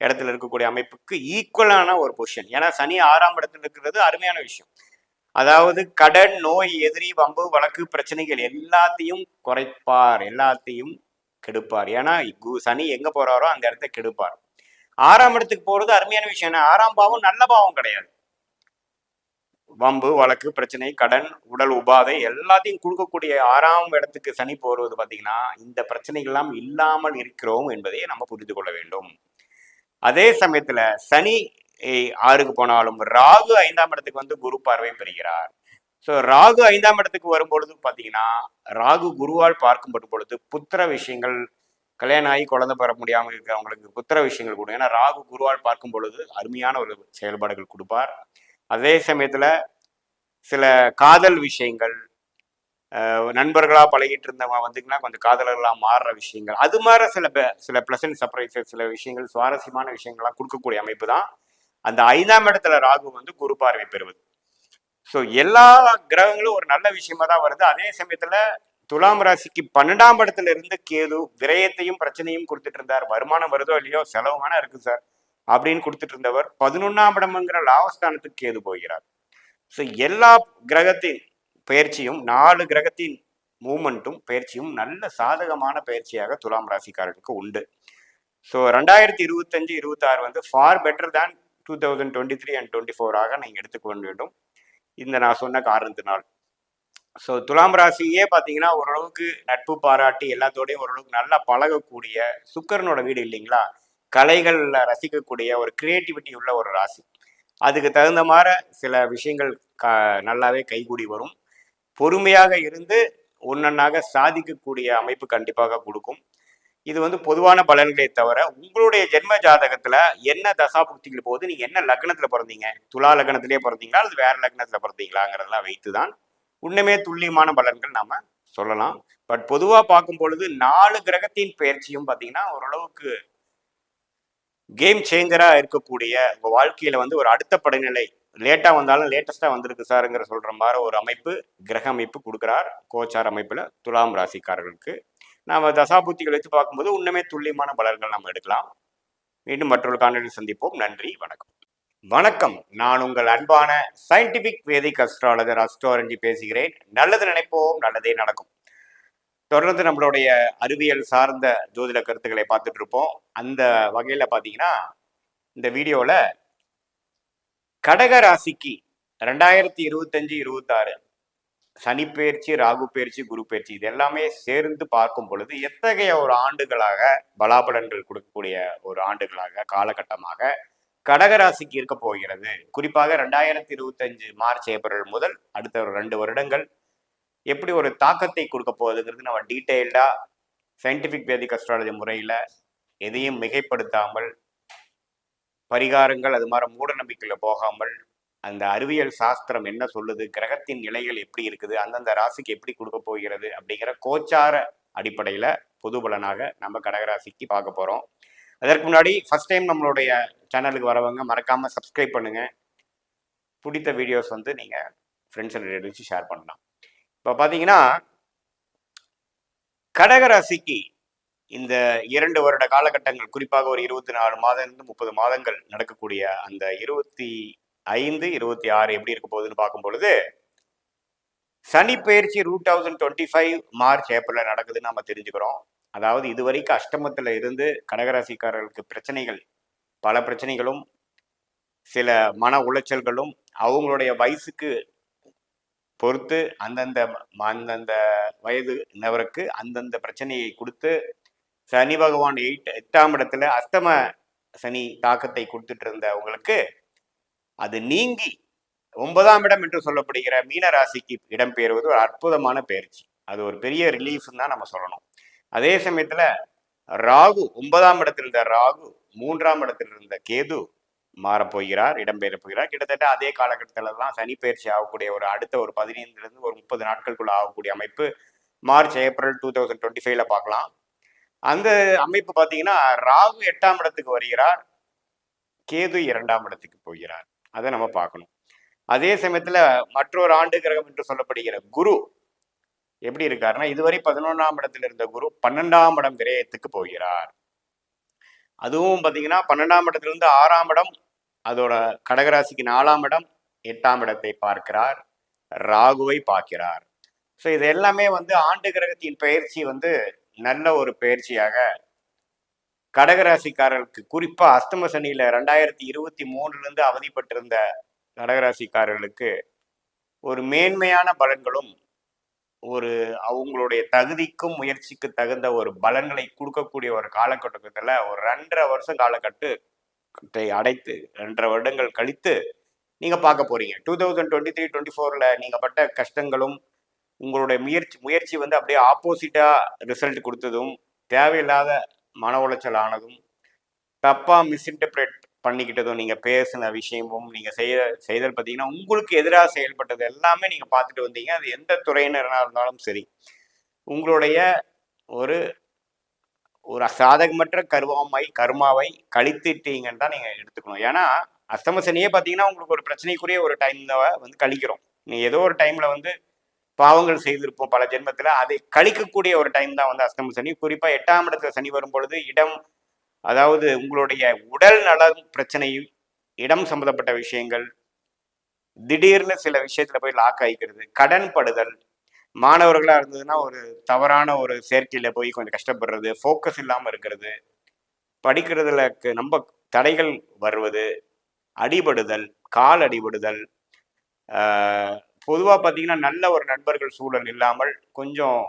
இடத்துல இருக்கக்கூடிய அமைப்புக்கு ஈக்குவலான ஒரு பொசிஷன். ஏன்னா சனி 6ஆம் இடத்துல இருக்கிறது அருமையான விஷயம். அதாவது கடன், நோய், எதிரி, வம்பு, வழக்கு, பிரச்சனைகள் எல்லாத்தையும் குறைப்பார், எல்லாத்தையும் கெடுப்பார். ஏன்னா சனி எங்க போறாரோ அந்த இடத்த கெடுப்பார். 6ஆம் இடத்துக்கு போறது அருமையான விஷயம். ஏன்னா 6ஆம் பாவம் நல்ல பாவம் கிடையாது. வம்பு, வழக்கு, பிரச்சனை, கடன், உடல் உபாதை எல்லாத்தையும் கொடுக்கக்கூடிய 6ஆம் இடத்துக்கு சனி போறது பார்த்தீங்கன்னா இந்த பிரச்சனைகள் எல்லாம் இல்லாமல் இருக்கிறோம் என்பதை நம்ம புரிந்து கொள்ள வேண்டும். அதே சமயத்துல சனி 6க்கு போனாலும் ராகு 5ஆம் இடத்துக்கு வந்து குரு பார்வை பெறுகிறார். ஸோ ராகு 5ஆம் இடத்துக்கு வரும்பொழுது பார்த்தீங்கன்னா ராகு குருவால் பார்க்கப்படும் பொழுது புத்திர விஷயங்கள், கல்யாணம் ஆகி குழந்தை பெற முடியாமல் இருக்கிறவங்களுக்கு புத்திர விஷயங்கள் கொடுக்கும். ஏன்னா ராகு குருவால் பார்க்கும் பொழுது அருமையான ஒரு செயல்பாடுகள் கொடுப்பார். அதே சமயத்துல சில காதல் விஷயங்கள், நண்பர்களா பழகிட்டு இருந்தவங்க வந்துங்கன்னா கொஞ்சம் காதலர்களா மாறுற விஷயங்கள், அது மாதிரி சில பிளசன்ட் சர்ப்ரைசஸ், சில விஷயங்கள், சுவாரஸ்யமான விஷயங்கள்லாம் கொடுக்கக்கூடிய அமைப்பு தான் அந்த 5ஆம் இடத்துல ராகு வந்து குரு பார்வை பெறுவது. ஸோ எல்லா கிரகங்களும் ஒரு நல்ல விஷயமா தான் வருது. அதே சமயத்துல துலாம் ராசிக்கு 12ஆம் இடத்துல இருந்து கேது விரயத்தையும் பிரச்சனையும் கொடுத்துட்டு இருந்தார். வருமானம் வருதோ இல்லையோ செலவு வேணா இருக்கு சார் அப்படின்னு கொடுத்துட்டு இருந்தவர் 11ஆம் இடம்ங்கிற லாபஸ்தானத்துக்கு கேது போகிறார். ஸோ எல்லா கிரகத்தின் பயிற்சியும் 4 கிரகத்தின் மூமெண்ட்டும் பயிற்சியும் நல்ல சாதகமான பயிற்சியாக துலாம் ராசிக்காரர்களுக்கு உண்டு. ஸோ 2025-26 வந்து ஃபார் பெட்டர் தேன் 2023 and 24 நீங்கள் எடுத்துக்கொள்ள வேண்டும் இந்த நான் சொன்ன காரணத்தினால். ஸோ துலாம் ராசியே பார்த்தீங்கன்னா ஓரளவுக்கு நட்பு பாராட்டி எல்லாத்தோடையும் ஓரளவுக்கு நல்லா பழகக்கூடிய சுக்கரனோட வீடு இல்லைங்களா, கலைகளில் ரசிக்கக்கூடிய ஒரு கிரியேட்டிவிட்டி உள்ள ஒரு ராசி. அதுக்கு தகுந்த மாதிரி சில விஷயங்கள் நல்லாவே கைகூடி வரும். பொறுமையாக இருந்து ஒன்னொன்னாக சாதிக்கக்கூடிய அமைப்பு கண்டிப்பாக கொடுக்கும். இது வந்து பொதுவான பலன்களை தவிர உங்களுடைய ஜென்ம ஜாதகத்துல என்ன தசாபுக்திகள் போகுது, நீங்க என்ன லக்னத்துல பிறந்தீங்க, துலா லக்னத்திலே பிறந்தீங்களா அல்லது வேற லக்னத்துல பிறந்தீங்களாங்கிறதெல்லாம் வைத்துதான் உண்மையே துல்லியமான பலன்கள் நாம சொல்லலாம். பட் பொதுவா பார்க்கும் பொழுது 4 கிரகத்தின் பயிற்சியும் பார்த்தீங்கன்னா ஓரளவுக்கு கேம் சேஞ்சரா இருக்கக்கூடிய உங்க வாழ்க்கையில வந்து ஒரு அடுத்த படிநிலை, லேட்டா வந்தாலும் லேட்டஸ்டா வந்திருக்கு சாருங்கிற சொல்ற மாதிரி ஒரு அமைப்பு கிரக அமைப்பு கொடுக்கிறார் கோச்சார் அமைப்புல துலாம் ராசிக்காரர்களுக்கு. நாம தசாபுத்திகள் வச்சு பார்க்கும்போது உண்மையே துல்லியமான பலன்கள் நம்ம எடுக்கலாம். மீண்டும் மற்றொரு காணொலியில் சந்திப்போம். நன்றி, வணக்கம். வணக்கம், நான் உங்கள் அன்பான சயின்டிபிக் வேதிக் அஸ்ட்ராலஜர் அஸ்ட்ரோரஞ்சி பேசுகிறேன். நல்லது நினைப்போம், நல்லதே நடக்கும். தொடர்ந்து நம்மளுடைய அறிவியல் சார்ந்த ஜோதிட கருத்துக்களை பார்த்துட்டு இருப்போம். அந்த வகையில பாத்தீங்கன்னா இந்த வீடியோல கடக ராசிக்கு 2025-26 சனி பயிற்சி, ராகு பயிற்சி, குரு பயிற்சி இது எல்லாமே சேர்ந்து பார்க்கும் பொழுது எத்தகைய ஒரு ஆண்டுகளாக பலாபலன்கள் கொடுக்கக்கூடிய ஒரு ஆண்டுகளாக காலகட்டமாக கடகராசிக்கு இருக்க போகிறது. குறிப்பாக 2025 மார்ச் ஏப்ரல் முதல் அடுத்த ஒரு 2 வருடங்கள் எப்படி ஒரு தாக்கத்தை கொடுக்க போகுதுங்கிறது நம்ம டீட்டெயில்டா சயின்டிபிக் வேதிக் அஸ்ட்ராலஜி முறையில எதையும் மிகைப்படுத்தாமல், பரிகாரங்கள் அது மாதிரி மூட நம்பிக்கையில போகாமல், அந்த அறிவியல் சாஸ்திரம் என்ன சொல்லுது, கிரகத்தின் நிலைகள் எப்படி இருக்குது, அந்தந்த ராசிக்கு எப்படி கொடுக்க போகிறது அப்படிங்கிற கோச்சார அடிப்படையில பொது பலனாக நம்ம கடகராசிக்கு பார்க்க போறோம். அதற்கு முன்னாடி ஃபர்ஸ்ட் டைம் நம்மளுடைய சேனலுக்கு வரவங்க மறக்காம சப்ஸ்கிரைப் பண்ணுங்க. பிடித்த வீடியோஸ் வந்து நீங்க ஃப்ரெண்ட்ஸ் அண்ட் ரிலேட்டிவ்ஸ் ஷேர் பண்ணலாம். இப்போ பார்த்தீங்கன்னா கடகராசிக்கு இந்த 2 வருட காலகட்டங்கள், குறிப்பாக ஒரு 24 மாதம் 30 மாதங்கள் நடக்கக்கூடிய அந்த 25-26 எப்படி இருக்க போகுதுன்னு பார்க்கும் பொழுது சனி பயிற்சி 2025 மார்ச் ஏப்ரல் நடக்குதுன்னு நம்ம தெரிஞ்சுக்கிறோம். அதாவது இதுவரைக்கும் அஷ்டமத்துல இருந்து கடகராசிக்காரர்களுக்கு பிரச்சனைகள், பல பிரச்சனைகளும் சில மன உளைச்சல்களும் அவங்களுடைய வயசுக்கு பொறுத்து அந்தந்த வயது நபருக்கு அந்தந்த பிரச்சனையை கொடுத்து சனி பகவான் 8ஆம் இடத்துல அஷ்டம சனி தாக்கத்தை கொடுத்துட்டு இருந்தவங்களுக்கு அது நீங்கி 9ஆம் இடம் என்று சொல்லப்படுகிற மீன ராசிக்கு இடம்பெயர்வது ஒரு அற்புதமான பயிற்சி. அது ஒரு பெரிய ரிலீஃப்னு தான் நம்ம சொல்லணும். அதே சமயத்துல ராகு 9ஆம் இடத்தில் இருந்த ராகு 3ஆம் இடத்தில் இருந்த கேது மாறப்போகிறார், இடம்பெயர போகிறார். கிட்டத்தட்ட அதே காலகட்டத்துல தான் சனி பயிற்சி ஆகக்கூடிய ஒரு அடுத்த ஒரு 15 ஒரு 30 நாட்களுக்குள்ள ஆகக்கூடிய அமைப்பு மார்ச் ஏப்ரல் 2025 பார்க்கலாம். அந்த அமைப்பு பார்த்தீங்கன்னா ராகு 8ஆம் இடத்துக்கு வருகிறார், கேது 2ஆம் இடத்துக்கு போகிறார். அதை நம்ம பார்க்கணும். அதே சமயத்துல மற்றொரு ஆண்டு கிரகம் என்று சொல்லப்படுகிற குரு எப்படி இருக்காருன்னா, இதுவரை 11ஆம் இடத்தில் இருந்த குரு 12ஆம் இடம் விரயத்துக்கு போகிறார். அதுவும் பார்த்தீங்கன்னா 12ஆம் இடத்திலிருந்து 6ஆம் இடம், அதோட கடகராசிக்கு 4ஆம் இடம், 8ஆம் இடத்தை பார்க்கிறார், ராகுவை பார்க்கிறார். ஸோ இது எல்லாமே வந்து ஆண்டு கிரகத்தின் பயிற்சி வந்து நல்ல ஒரு பயிற்சியாக கடகராசிக்காரர்களுக்கு, குறிப்பா அஸ்தம சனியில 2023 அவதிப்பட்டிருந்த கடகராசிக்காரர்களுக்கு ஒரு மேன்மையான பலன்களும், ஒரு அவங்களுடைய தகுதிக்கும் முயற்சிக்கு தகுந்த ஒரு பலன்களை கொடுக்கக்கூடிய ஒரு காலகட்டத்தில் ஒரு 2.5 வருஷம் காலகட்டத்தை அடைத்து 2.5 வருடங்கள் கழித்து நீங்க பார்க்க போறீங்க. 2023-24ல நீங்க பட்ட கஷ்டங்களும், உங்களுடைய முயற்சி வந்து அப்படியே ஆப்போசிட்டா ரிசல்ட் கொடுத்ததும், தேவையில்லாத மன உளைச்சல் ஆனதும், தப்பா மிஸ்இன்டர்பிரேட் பண்ணிக்கிட்டதும், நீங்க பேசின விஷயமும், நீங்க செய்தல் பார்த்தீங்கன்னா உங்களுக்கு எதிராக செயல்பட்டது எல்லாமே நீங்க பார்த்துட்டு வந்தீங்க. அது எந்த துறையினராக இருந்தாலும் சரி, உங்களுடைய ஒரு ஒரு சாதகமற்ற கர்மாவை கழித்துட்டீங்கன்னு தான் நீங்க எடுத்துக்கணும். ஏன்னா அஸ்தம சனியே பார்த்தீங்கன்னா உங்களுக்கு ஒரு பிரச்சனைக்குரிய ஒரு டைம் வந்து கழிக்கிறோம். நீ ஏதோ ஒரு டைம்ல வந்து பாவங்கள் செய்திருப்போம் பல ஜென்மத்துல, அதை கழிக்கக்கூடிய ஒரு டைம் தான் வந்து அஸ்தம சனி. குறிப்பா 8ஆம் இடத்துல சனி வரும் பொழுது அதாவது உங்களுடைய உடல் நலம் பிரச்சனையும், இடம் சம்பந்தப்பட்ட விஷயங்கள், திடீர்னு சில விஷயத்துல போய் லாக் ஆகிக்கிறது, கடன் படுதல், மாணவர்களா இருந்ததுன்னா ஒரு தவறான ஒரு சேர்க்கையில போய் கொஞ்சம் கஷ்டப்படுறது, ஃபோக்கஸ் இல்லாம இருக்கிறது, படிக்கிறதுல நம்ம தடைகள் வருவது, அடிபடுதல், கால் அடிபடுதல், பொதுவாக பார்த்தீங்கன்னா நல்ல ஒரு நண்பர்கள் சூழல் இல்லாமல் கொஞ்சம்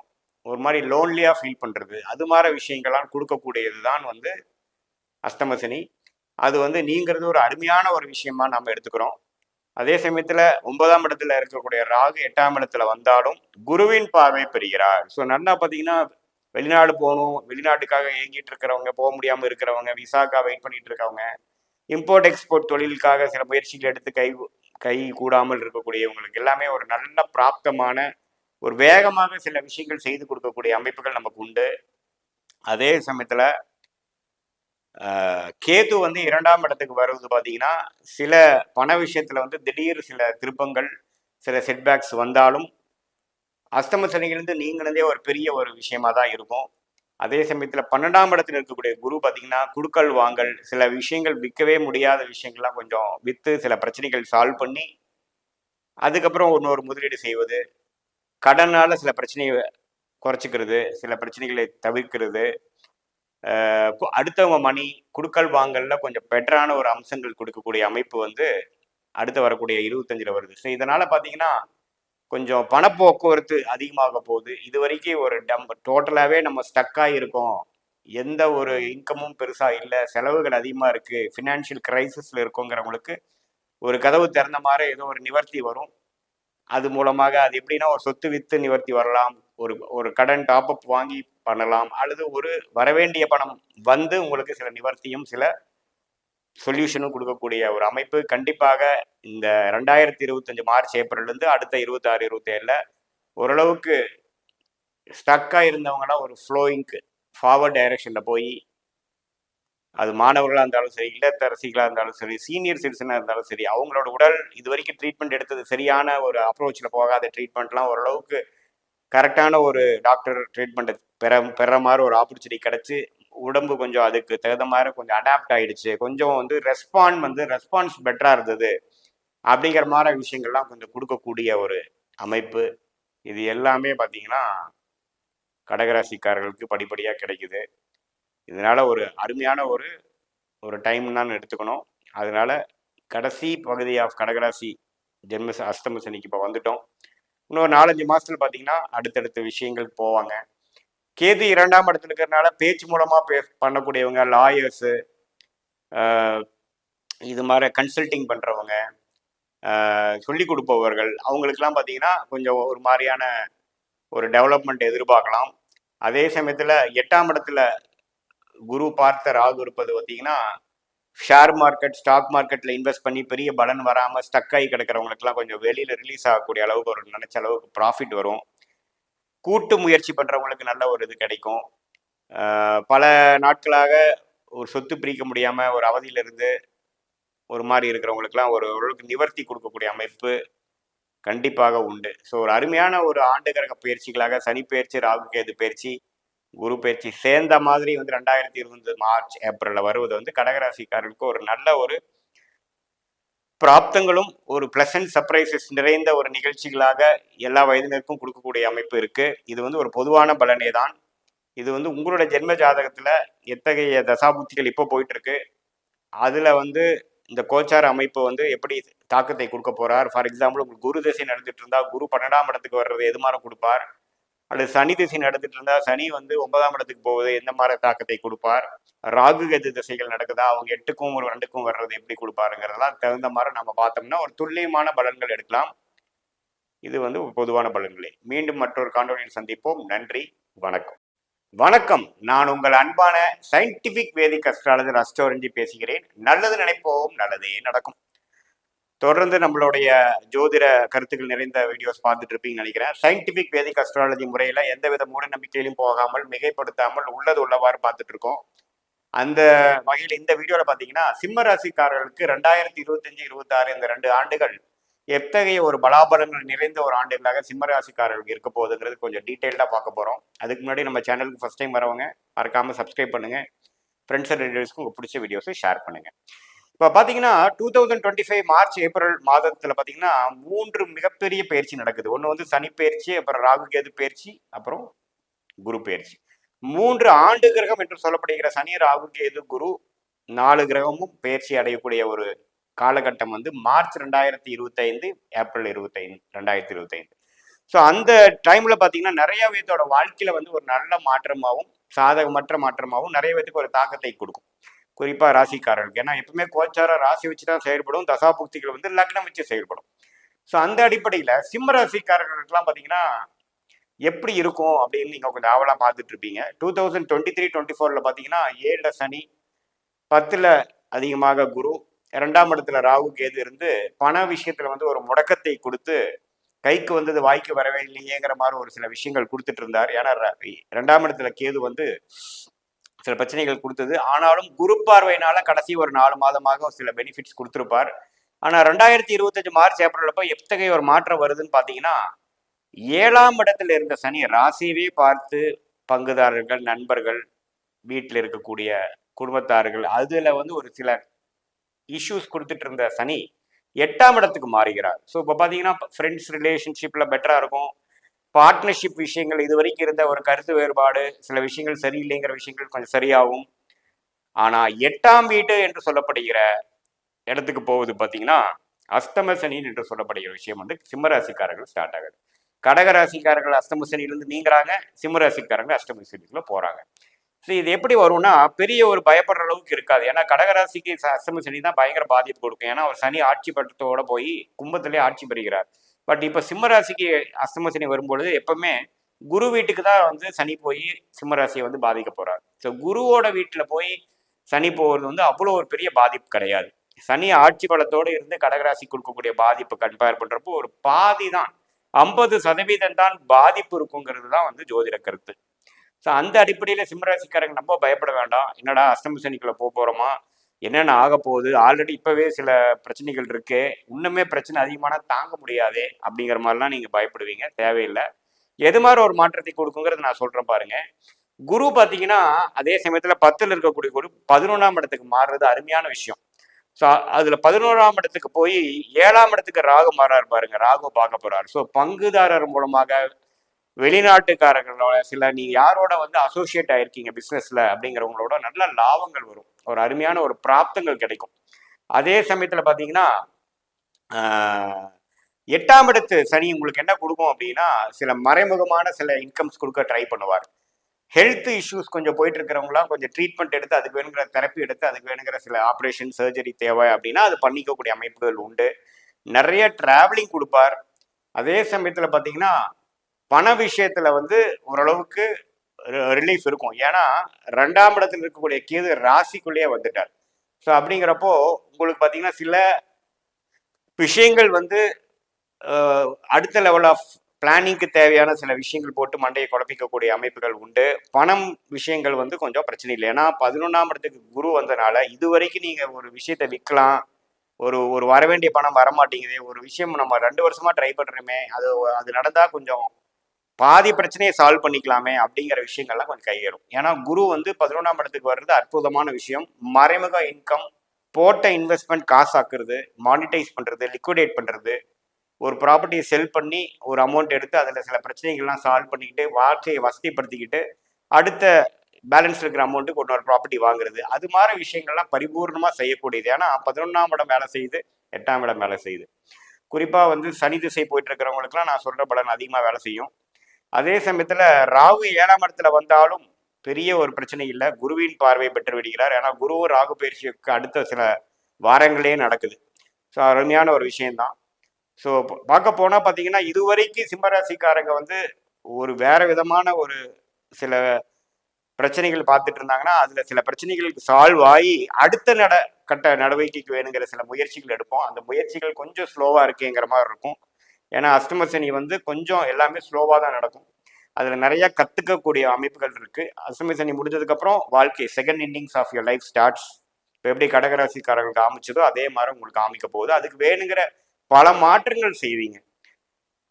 ஒரு மாதிரி லோன்லியா ஃபீல் பண்றது, அது மாதிரி விஷயங்கள்லாம் கொடுக்கக்கூடியது தான் வந்து அஸ்தம சனி. அது வந்து நீங்கிறது ஒரு அருமையான ஒரு விஷயமா நம்ம எடுத்துக்கிறோம். அதே சமயத்துல 9ஆம் இடத்துல இருக்கக்கூடிய ராகு 8ஆம் இடத்துல வந்தாலும் குருவின் பார்வை பெறுகிறார். ஸோ நல்லா பார்த்தீங்கன்னா வெளிநாடு போகணும், வெளிநாட்டுக்காக ஏங்கிட்டு இருக்கிறவங்க, போக முடியாம இருக்கிறவங்க, விசாக்காக வெயிட் பண்ணிட்டு இருக்கவங்க, இம்போர்ட் எக்ஸ்போர்ட் தொழிலுக்காக சில முயற்சிகள் எடுத்து கை கூடாமல் இருக்கக்கூடியவங்களுக்கு எல்லாமே ஒரு நல்ல பிராப்தமான ஒரு வேகமாக சில விஷயங்கள் செய்து கொடுக்கக்கூடிய அமைப்புகள் நமக்கு உண்டு. அதே சமயத்துல கேது வந்து 2ஆம் இடத்துக்கு வருவது பார்த்தீங்கன்னா சில பண விஷயத்துல வந்து திடீர் சில திருப்பங்கள், சில செட்பேக்ஸ் வந்தாலும் அஸ்தம சனியிலிருந்து நீங்கினதே ஒரு பெரிய ஒரு விஷயமா தான் இருக்கும். அதே சமயத்துல 12ஆம் இடத்துல இருக்கக்கூடிய குரு பார்த்தீங்கன்னா குடுக்கல் வாங்கல், சில விஷயங்கள் விற்கவே முடியாத விஷயங்கள்லாம் கொஞ்சம் விற்று சில பிரச்சனைகள் சால்வ் பண்ணி அதுக்கப்புறம் இன்னொரு முதலீடு செய்வது, கடனால சில பிரச்சனையை குறைச்சிக்கிறது, சில பிரச்சனைகளை தவிர்க்கிறது, அடுத்தவங்க மணி குடுக்கல் வாங்கல்ல கொஞ்சம் பெட்டரான ஒரு அம்சங்கள் கொடுக்கக்கூடிய அமைப்பு வந்து அடுத்து வரக்கூடிய 25ல வருது. ஸோ இதனால பார்த்தீங்கன்னா கொஞ்சம் பணப்போக்குவரத்து அதிகமாக போகுது. இது வரைக்கும் ஒரு டோட்டலாகவே நம்ம ஸ்டக்காக இருக்கோம், எந்த ஒரு இன்கமும் பெருசா இல்லை, செலவுகள் அதிகமாக இருக்கு, ஃபினான்ஷியல் கிரைசிஸ்ல இருக்கோங்கிறவங்களுக்கு ஒரு கதவு திறந்த மாதிரி ஏதோ ஒரு நிவர்த்தி வரும். அது மூலமாக அது எப்படின்னா ஒரு சொத்து வித்து நிவர்த்தி வரலாம், ஒரு கடன் டாப்அப் வாங்கி பண்ணலாம், அல்லது ஒரு வரவேண்டிய பணம் வந்து உங்களுக்கு சில நிவர்த்தியும் சில சொல்யூஷனும் கொடுக்கக்கூடிய ஒரு அமைப்பு கண்டிப்பாக இந்த 2025 மார்ச் ஏப்ரல்லேருந்து அடுத்த 26-27ல ஓரளவுக்கு ஸ்டக்காக இருந்தவங்களாம் ஒரு ஃப்ளோயிங்க்கு ஃபார்வர்ட் டைரக்ஷன்ல போய், அது மாணவர்களாக இருந்தாலும் சரி, இல்லத்தரசிகளாக இருந்தாலும் சரி, சீனியர் சிட்டிசனாக இருந்தாலும் சரி, அவங்களோட உடல் இது வரைக்கும் ட்ரீட்மெண்ட் எடுத்தது சரியான ஒரு அப்ரோச்சில் போகாத ட்ரீட்மெண்ட்லாம் ஓரளவுக்கு கரெக்டான ஒரு டாக்டர் ட்ரீட்மெண்ட் பெற மாதிரி ஒரு ஆப்பர்ச்சுனிட்டி கிடச்சி, உடம்பு கொஞ்சம் அதுக்கு தகுந்த மாதிரி கொஞ்சம் அடாப்ட் ஆகிடுச்சு, கொஞ்சம் வந்து ரெஸ்பான்ஸ் பெட்டராக இருந்தது அப்படிங்கிற மாதிரி விஷயங்கள்லாம் கொஞ்சம் கொடுக்கக்கூடிய ஒரு அமைப்பு. இது எல்லாமே பார்த்தீங்கன்னா கடகராசிக்காரர்களுக்கு படிப்படியாக கிடைக்குது. இதனால ஒரு அருமையான ஒரு டைம் தான் எடுத்துக்கணும். அதனால கடைசி பகுதி ஆஃப் கடகராசி அஸ்தம சனிக்கு இப்போ வந்துட்டோம். இன்னொரு 4-5 மாசத்துல பார்த்தீங்கன்னா அடுத்தடுத்த விஷயங்களுக்கு போவாங்க. கேது 2ஆம் இடத்துல இருக்கிறதுனால பேச்சு மூலமா பண்ணக்கூடியவங்க, லாயர்ஸு, இது மாதிரி கன்சல்டிங் பண்றவங்க, சொல்லி கொடுப்பவர்கள், அவங்களுக்கெல்லாம் பார்த்தீங்கன்னா கொஞ்சம் ஒரு மாதிரியான ஒரு டெவலப்மெண்ட் எதிர்பார்க்கலாம். அதே சமயத்தில் 8ஆம் இடத்துல குரு பார்த்த ராகு இருப்பது பார்த்தீங்கன்னா ஷேர் மார்க்கெட், ஸ்டாக் மார்க்கெட்டில் இன்வெஸ்ட் பண்ணி பெரிய பலன் வராமல் ஸ்டக் ஆகி கிடக்கிறவங்களுக்குலாம் கொஞ்சம் வெளியில் ரிலீஸ் ஆகக்கூடிய அளவுக்கு ஒரு நினச்ச அளவுக்கு ப்ராஃபிட் வரும். கூட்டு முயற்சி பண்ணுறவங்களுக்கு நல்ல ஒரு இது கிடைக்கும். பல நாட்களாக ஒரு சொத்து பிரிக்க முடியாமல் ஒரு அவதியிலிருந்து ஒரு மாதிரி இருக்கிறவங்களுக்குலாம் ஓரளவுக்கு நிவர்த்தி கொடுக்கக்கூடிய அமைப்பு கண்டிப்பாக உண்டு. ஸோ ஒரு அருமையான ஒரு ஆண்டு கிரக பயிற்சிகளாக சனி பயிற்சி, ராகு கேது பயிற்சி, குரு பயிற்சி சேர்ந்த மாதிரி வந்து 2020 மார்ச், ஏப்ரல்ல வருவது வந்து கடகராசிக்காரர்களுக்கு ஒரு நல்ல ஒரு பிராப்தங்களும் ஒரு பிளசன்ட் சர்ப்ரைசஸ் நிறைந்த ஒரு நிகழ்ச்சிகளாக எல்லா வயதினருக்கும் கொடுக்கக்கூடிய அமைப்பு இருக்கு. இது வந்து ஒரு பொதுவான பலனே தான். இது வந்து உங்களோட ஜென்ம ஜாதகத்துல எத்தகைய தசாபுத்திகள் இப்போ போயிட்டு இருக்கு, அதுல வந்து இந்த கோச்சார அமைப்பு வந்து எப்படி தாக்கத்தை கொடுக்க போறார். ஃபார் எக்ஸாம்பிள் உங்களுக்கு குரு திசை நடந்துட்டு இருந்தா குரு 12ஆம் இடத்துக்கு வர்றது எது மாதிரி கொடுப்பார், அல்லது சனி திசை நடந்துட்டு இருந்தா சனி வந்து 9ஆம் இடத்துக்கு போவது எந்த மாதிரி தாக்கத்தை கொடுப்பார், ராகு கதி திசைகள் நடக்குதா அவங்க 8க்கும் ஒரு 2க்கும் வர்றது எப்படி கொடுப்பாருங்கிறதெல்லாம் தகுந்த மாதிரி நம்ம பார்த்தோம்னா ஒரு துல்லியமான பலன்கள் எடுக்கலாம். இது வந்து பொதுவான பலன்களே. மீண்டும் மற்றொரு காணொலியில் சந்திப்போம். நன்றி, வணக்கம். வணக்கம், நான் உங்கள் அன்பான சயின்டிபிக் வேதிக் அஸ்ட்ராலஜர் அஸ்ட்ரோரஞ்சி பேசுகிறேன். நல்லது நினைப்போம், நல்லதே நடக்கும். தொடர்ந்து நம்மளுடைய ஜோதிட கருத்துக்கள் நிறைந்த வீடியோஸ் பார்த்துட்டு இருப்பீங்கன்னு நினைக்கிறேன். சயின்டிபிக் வேதிக் அஸ்ட்ராலஜி முறையில எந்தவித மூட நம்பிக்கையிலும் போகாமல் மிகைப்படுத்தாமல் உள்ளது உள்ளவாறு பார்த்துட்டு இருக்கோம். அந்த வகையில் இந்த வீடியோல பாத்தீங்கன்னா சிம்ம ராசிக்காரர்களுக்கு 2025-26 இந்த 2 ஆண்டுகள் எத்தகைய ஒரு பலாபலங்கள் நிறைந்த ஒரு ஆண்டுகளாக சிம்ம ராசிக்காரர்களுக்கு இருக்க போகுதுங்கிறது கொஞ்சம் டீட்டெயில்டாக பார்க்க போறோம். அதுக்கு முன்னாடி நம்ம சேனலுக்கு ஃபர்ஸ்ட் டைம் வரவங்க மறக்காம சப்ஸ்கிரைப் பண்ணுங்க. ஃப்ரெண்ட்ஸ் அண்ட் ரிலேட்டிவ்ஸ்க்கு உங்களுக்கு பிடிச்ச வீடியோஸை ஷேர் பண்ணுங்க. இப்போ பார்த்தீங்கன்னா 2025 மார்ச் ஏப்ரல் மாதத்தில் பார்த்தீங்கன்னா 3 மிகப்பெரிய பயிற்சி நடக்குது. ஒன்று வந்து சனி பயிற்சி, அப்புறம் ராகு கேது பயிற்சி, அப்புறம் குரு பயிற்சி. 3 ஆண்டு கிரகம் என்று சொல்லப்படுகிற சனி, ராகு கேது, குரு 4 கிரகமும் பயிற்சி அடையக்கூடிய ஒரு காலகட்டம் வந்து மார்ச் 2025, ஏப்ரல் 25, 2025. ஸோ அந்த டைம்ல பார்த்தீங்கன்னா நிறைய பேர்த்தோட வாழ்க்கையில வந்து ஒரு நல்ல மாற்றமாகவும் சாதகமற்ற மாற்றமாகவும் நிறைய பேருக்கு ஒரு தாக்கத்தை கொடுக்கும். குறிப்பா ராசிக்காரர்களுக்கு. ஏன்னா எப்பவுமே கோச்சார ராசி வச்சு தான் செயல்படும், தசாபுக்திகள் வந்து லக்னம் வச்சு செயல்படும். ஸோ அந்த அடிப்படையில சிம்ம ராசிக்காரர்களுக்கெல்லாம் பார்த்தீங்கன்னா எப்படி இருக்கும் அப்படின்னு நீங்க கொஞ்சம் ஆவலா பார்த்துட்டு இருப்பீங்க. 2023-24 பார்த்தீங்கன்னா 7ல் சனி, 10ல் அதிகமாக குரு, 2ஆம் இடத்துல ராகு கேது இருந்து பண விஷயத்துல வந்து ஒரு முடக்கத்தை கொடுத்து கைக்கு வந்தது வாய்க்கு வரவே இல்லையேங்கிற மாதிரி ஒரு சில விஷயங்கள் கொடுத்துட்டு இருந்தார். ஏன்னா 2ஆம் இடத்துல கேது வந்து சில பிரச்சனைகள் கொடுத்தது. ஆனாலும் குரு பார்வையினால கடைசி ஒரு 4 மாதமாக சில பெனிஃபிட்ஸ் கொடுத்துருப்பார். ஆனா 2025 மார்ச் ஏப்ரல் அப்போ எத்தகைய ஒரு மாற்றம் வருதுன்னு பாத்தீங்கன்னா 7ஆம் இடத்துல இருந்த சனி ராசியவே பார்த்து பங்குதாரர்கள், நண்பர்கள், வீட்டில் இருக்கக்கூடிய குடும்பத்தார்கள் அதுல வந்து ஒரு சில இஷ்யூஸ் கொடுத்துட்டு இருந்த சனி 8ஆம் இடத்துக்கு மாறுகிறார். ஸோ இப்போ பார்த்தீங்கன்னா ஃப்ரெண்ட்ஸ் ரிலேஷன்ஷிப்ல பெட்டரா இருக்கும். பார்ட்னர்ஷிப் விஷயங்கள் இது வரைக்கும் இருந்த ஒரு கருத்து வேறுபாடு, சில விஷயங்கள் சரியில்லைங்கிற விஷயங்கள் கொஞ்சம் சரியாகும். ஆனா 8ஆம் வீடு என்று சொல்லப்படுகிற இடத்துக்கு போகுது பார்த்தீங்கன்னா அஸ்தம சனி என்று சொல்லப்படுகிற விஷயம் வந்து சிம்மராசிக்காரர்கள் ஸ்டார்ட் ஆகுது. கடகராசிக்காரர்கள் அஸ்தம சனியிலிருந்து நீங்கிறாங்க, சிம்மராசிக்காரர்கள் அஷ்டம சனிக்குள்ள போறாங்க. ஸோ இது எப்படி வரும்னா பெரிய ஒரு பயப்படுற அளவுக்கு இருக்காது. ஏன்னா கடகராசிக்கு அஷ்டம சனி தான் பயங்கர பாதிப்பு கொடுக்கும். ஏன்னா அவர் சனி ஆட்சி பட்டத்தோட போய் கும்பத்திலே ஆட்சி பெறுகிறார். பட் இப்போ சிம்மராசிக்கு அஷ்டம சனி வரும்பொழுது எப்பவுமே குரு வீட்டுக்கு தான் வந்து சனி போய் சிம்மராசியை வந்து பாதிக்க போறார். ஸோ குருவோட வீட்டில் போய் சனி போகிறது வந்து அவ்வளோ ஒரு பெரிய பாதிப்பு கிடையாது. சனி ஆட்சி பலத்தோடு இருந்து கடகராசி கொடுக்கக்கூடிய பாதிப்பு கம்பேர் பண்றப்போ ஒரு பாதி தான், 50% தான் பாதிப்பு இருக்குங்கிறது தான் வந்து ஜோதிட கருத்து. ஸோ அந்த அடிப்படையில் சிம்மராசிக்காரங்க நம்ம பயப்பட வேண்டாம். என்னடா அஷ்டம சனிக்குள்ள போகிறோமா, என்னென்ன ஆக போகுது, ஆல்ரெடி இப்போவே சில பிரச்சனைகள் இருக்கு, இன்னுமே பிரச்சனை அதிகமான தாங்க முடியாதே அப்படிங்கிற மாதிரிலாம் நீங்கள் பயப்படுவீங்க. தேவையில்லை. எது மாதிரி ஒரு மாற்றத்தை கொடுக்குங்கிறது நான் சொல்கிறேன் பாருங்க. குரு பார்த்தீங்கன்னா அதே சமயத்தில் 10ல் இருக்கக்கூடிய குரு 11ஆம் இடத்துக்கு மாறுறது அருமையான விஷயம். ஸோ அதில் 11ஆம் இடத்துக்கு போய் 7ஆம் இடத்துக்கு ராகு மாறாரு பாருங்க, ராகு பார்க்க போறாரு. ஸோ பங்குதாரர் மூலமாக வெளிநாட்டுக்காரர்களோட சில நீங்க யாரோட வந்து அசோசியேட் ஆயிருக்கீங்க பிசினஸ்ல அப்படிங்கிறவங்களோட நல்ல லாபங்கள் வரும், ஒரு அருமையான ஒரு பிராப்தங்கள் கிடைக்கும். அதே சமயத்துல பாத்தீங்கன்னா 8ஆம் இடத்து சனி உங்களுக்கு என்ன கொடுக்கும் அப்படின்னா சில மறைமுகமான சில இன்கம்ஸ் கொடுக்க ட்ரை பண்ணுவார். ஹெல்த் இஷ்யூஸ் கொஞ்சம் போயிட்டு இருக்கிறவங்களாம் கொஞ்சம் ட்ரீட்மெண்ட் எடுத்து அதுக்கு வேணுங்கிற தெரப்பி எடுத்து அதுக்கு வேணுங்கிற சில ஆப்ரேஷன் சர்ஜரி தேவை அப்படின்னா அது பண்ணிக்கக்கூடிய அமைப்புகள் உண்டு. நிறைய டிராவலிங் கொடுப்பார். அதே சமயத்துல பாத்தீங்கன்னா பண விஷயத்துல வந்து ஓரளவுக்கு ரிலீஃப் இருக்கும். ஏன்னா 2ஆம் இடத்துல இருக்கக்கூடிய கேது ராசிக்குள்ளேயே வந்துட்டார். ஸோ அப்படிங்கிறப்போ உங்களுக்கு பார்த்தீங்கன்னா சில விஷயங்கள் வந்து அடுத்த லெவல் ஆஃப் பிளானிங்க்கு தேவையான சில விஷயங்கள் போட்டு மண்டையை குழப்பிக்கக்கூடிய அமைப்புகள் உண்டு. பணம் விஷயங்கள் வந்து கொஞ்சம் பிரச்சனை இல்லை. ஏன்னா 11ஆம் இடத்துக்கு குரு வந்தனால இது வரைக்கும் நீங்கள் ஒரு விஷயத்தை விற்கலாம், ஒரு ஒரு வரவேண்டிய பணம் வரமாட்டேங்குது, ஒரு விஷயம் நம்ம 2 வருஷமா ட்ரை பண்ணுறோமே, அது அது நடந்தால் கொஞ்சம் பாதி பிரச்சனையை சால்வ் பண்ணிக்கலாமே அப்படிங்கிற விஷயங்கள்லாம் கொஞ்சம் கையேறும். ஏன்னா குரு வந்து 11ஆம் இடத்துக்கு வர்றது அற்புதமான விஷயம். மறைமுக இன்கம், போட்ட இன்வெஸ்ட்மெண்ட் காசாக்குறது, மானிட்டைஸ் பண்ணுறது, லிக்விடேட் பண்ணுறது, ஒரு ப்ராப்பர்ட்டியை செல் பண்ணி ஒரு அமௌண்ட் எடுத்து அதில் சில பிரச்சனைகள்லாம் சால்வ் பண்ணிக்கிட்டு வாழ்க்கையை வசதிப்படுத்திக்கிட்டு அடுத்த பேலன்ஸ் இருக்கிற அமௌண்ட்டுக்கு இன்னொரு ப்ராப்பர்ட்டி வாங்குறது, அது மாதிரி விஷயங்கள்லாம் பரிபூர்ணமாக செய்யக்கூடியது. ஏன்னா 11ஆம் இடம் வேலை செய்யுது, 8ஆம் இடம் வேலை செய்யுது. குறிப்பாக வந்து சனி திசை போயிட்டு இருக்கிறவங்களுக்குலாம் நான் சொல்கிற பலன் அதிகமாக வேலை செய்யும். அதே சமயத்தில் ராகு 7ஆம் இடத்துல வந்தாலும் பெரிய ஒரு பிரச்சனை இல்லை, குருவின் பார்வை பெற்று விடுகிறார். ஏன்னா குருவும் ராகு பயிற்சிக்கு அடுத்த சில வாரங்களே நடக்குது. ஸோ அருமையான ஒரு விஷயம்தான். ஸோ பார்க்க போனால் பார்த்தீங்கன்னா இதுவரைக்கும் சிம்மராசிக்காரங்க வந்து ஒரு வேற விதமான ஒரு சில பிரச்சனைகள் பார்த்துட்டு இருந்தாங்கன்னா அதில் சில பிரச்சனைகளுக்கு சால்வ் ஆகி அடுத்த கட்ட நடவடிக்கைக்கு வேணுங்கிற சில முயற்சிகள் எடுப்போம். அந்த முயற்சிகள் கொஞ்சம் ஸ்லோவாக இருக்குங்கிற மாதிரி இருக்கும். ஏன்னா அஷ்டம சனி வந்து கொஞ்சம் எல்லாமே ஸ்லோவாக தான் நடக்கும். அதில் நிறைய கற்றுக்கக்கூடிய அமைப்புகள் இருக்குது. அஷ்டம சனி முடிஞ்சதுக்கப்புறம் வாழ்க்கை second innings of your life starts. இப்போ எப்படி கடகராசிக்காரர்களுக்கு காமிச்சதோ அதே மாதிரி உங்களுக்கு காமிக்க போகுது. அதுக்கு வேணுங்கிற பல மாற்றங்கள் செய்வீங்க.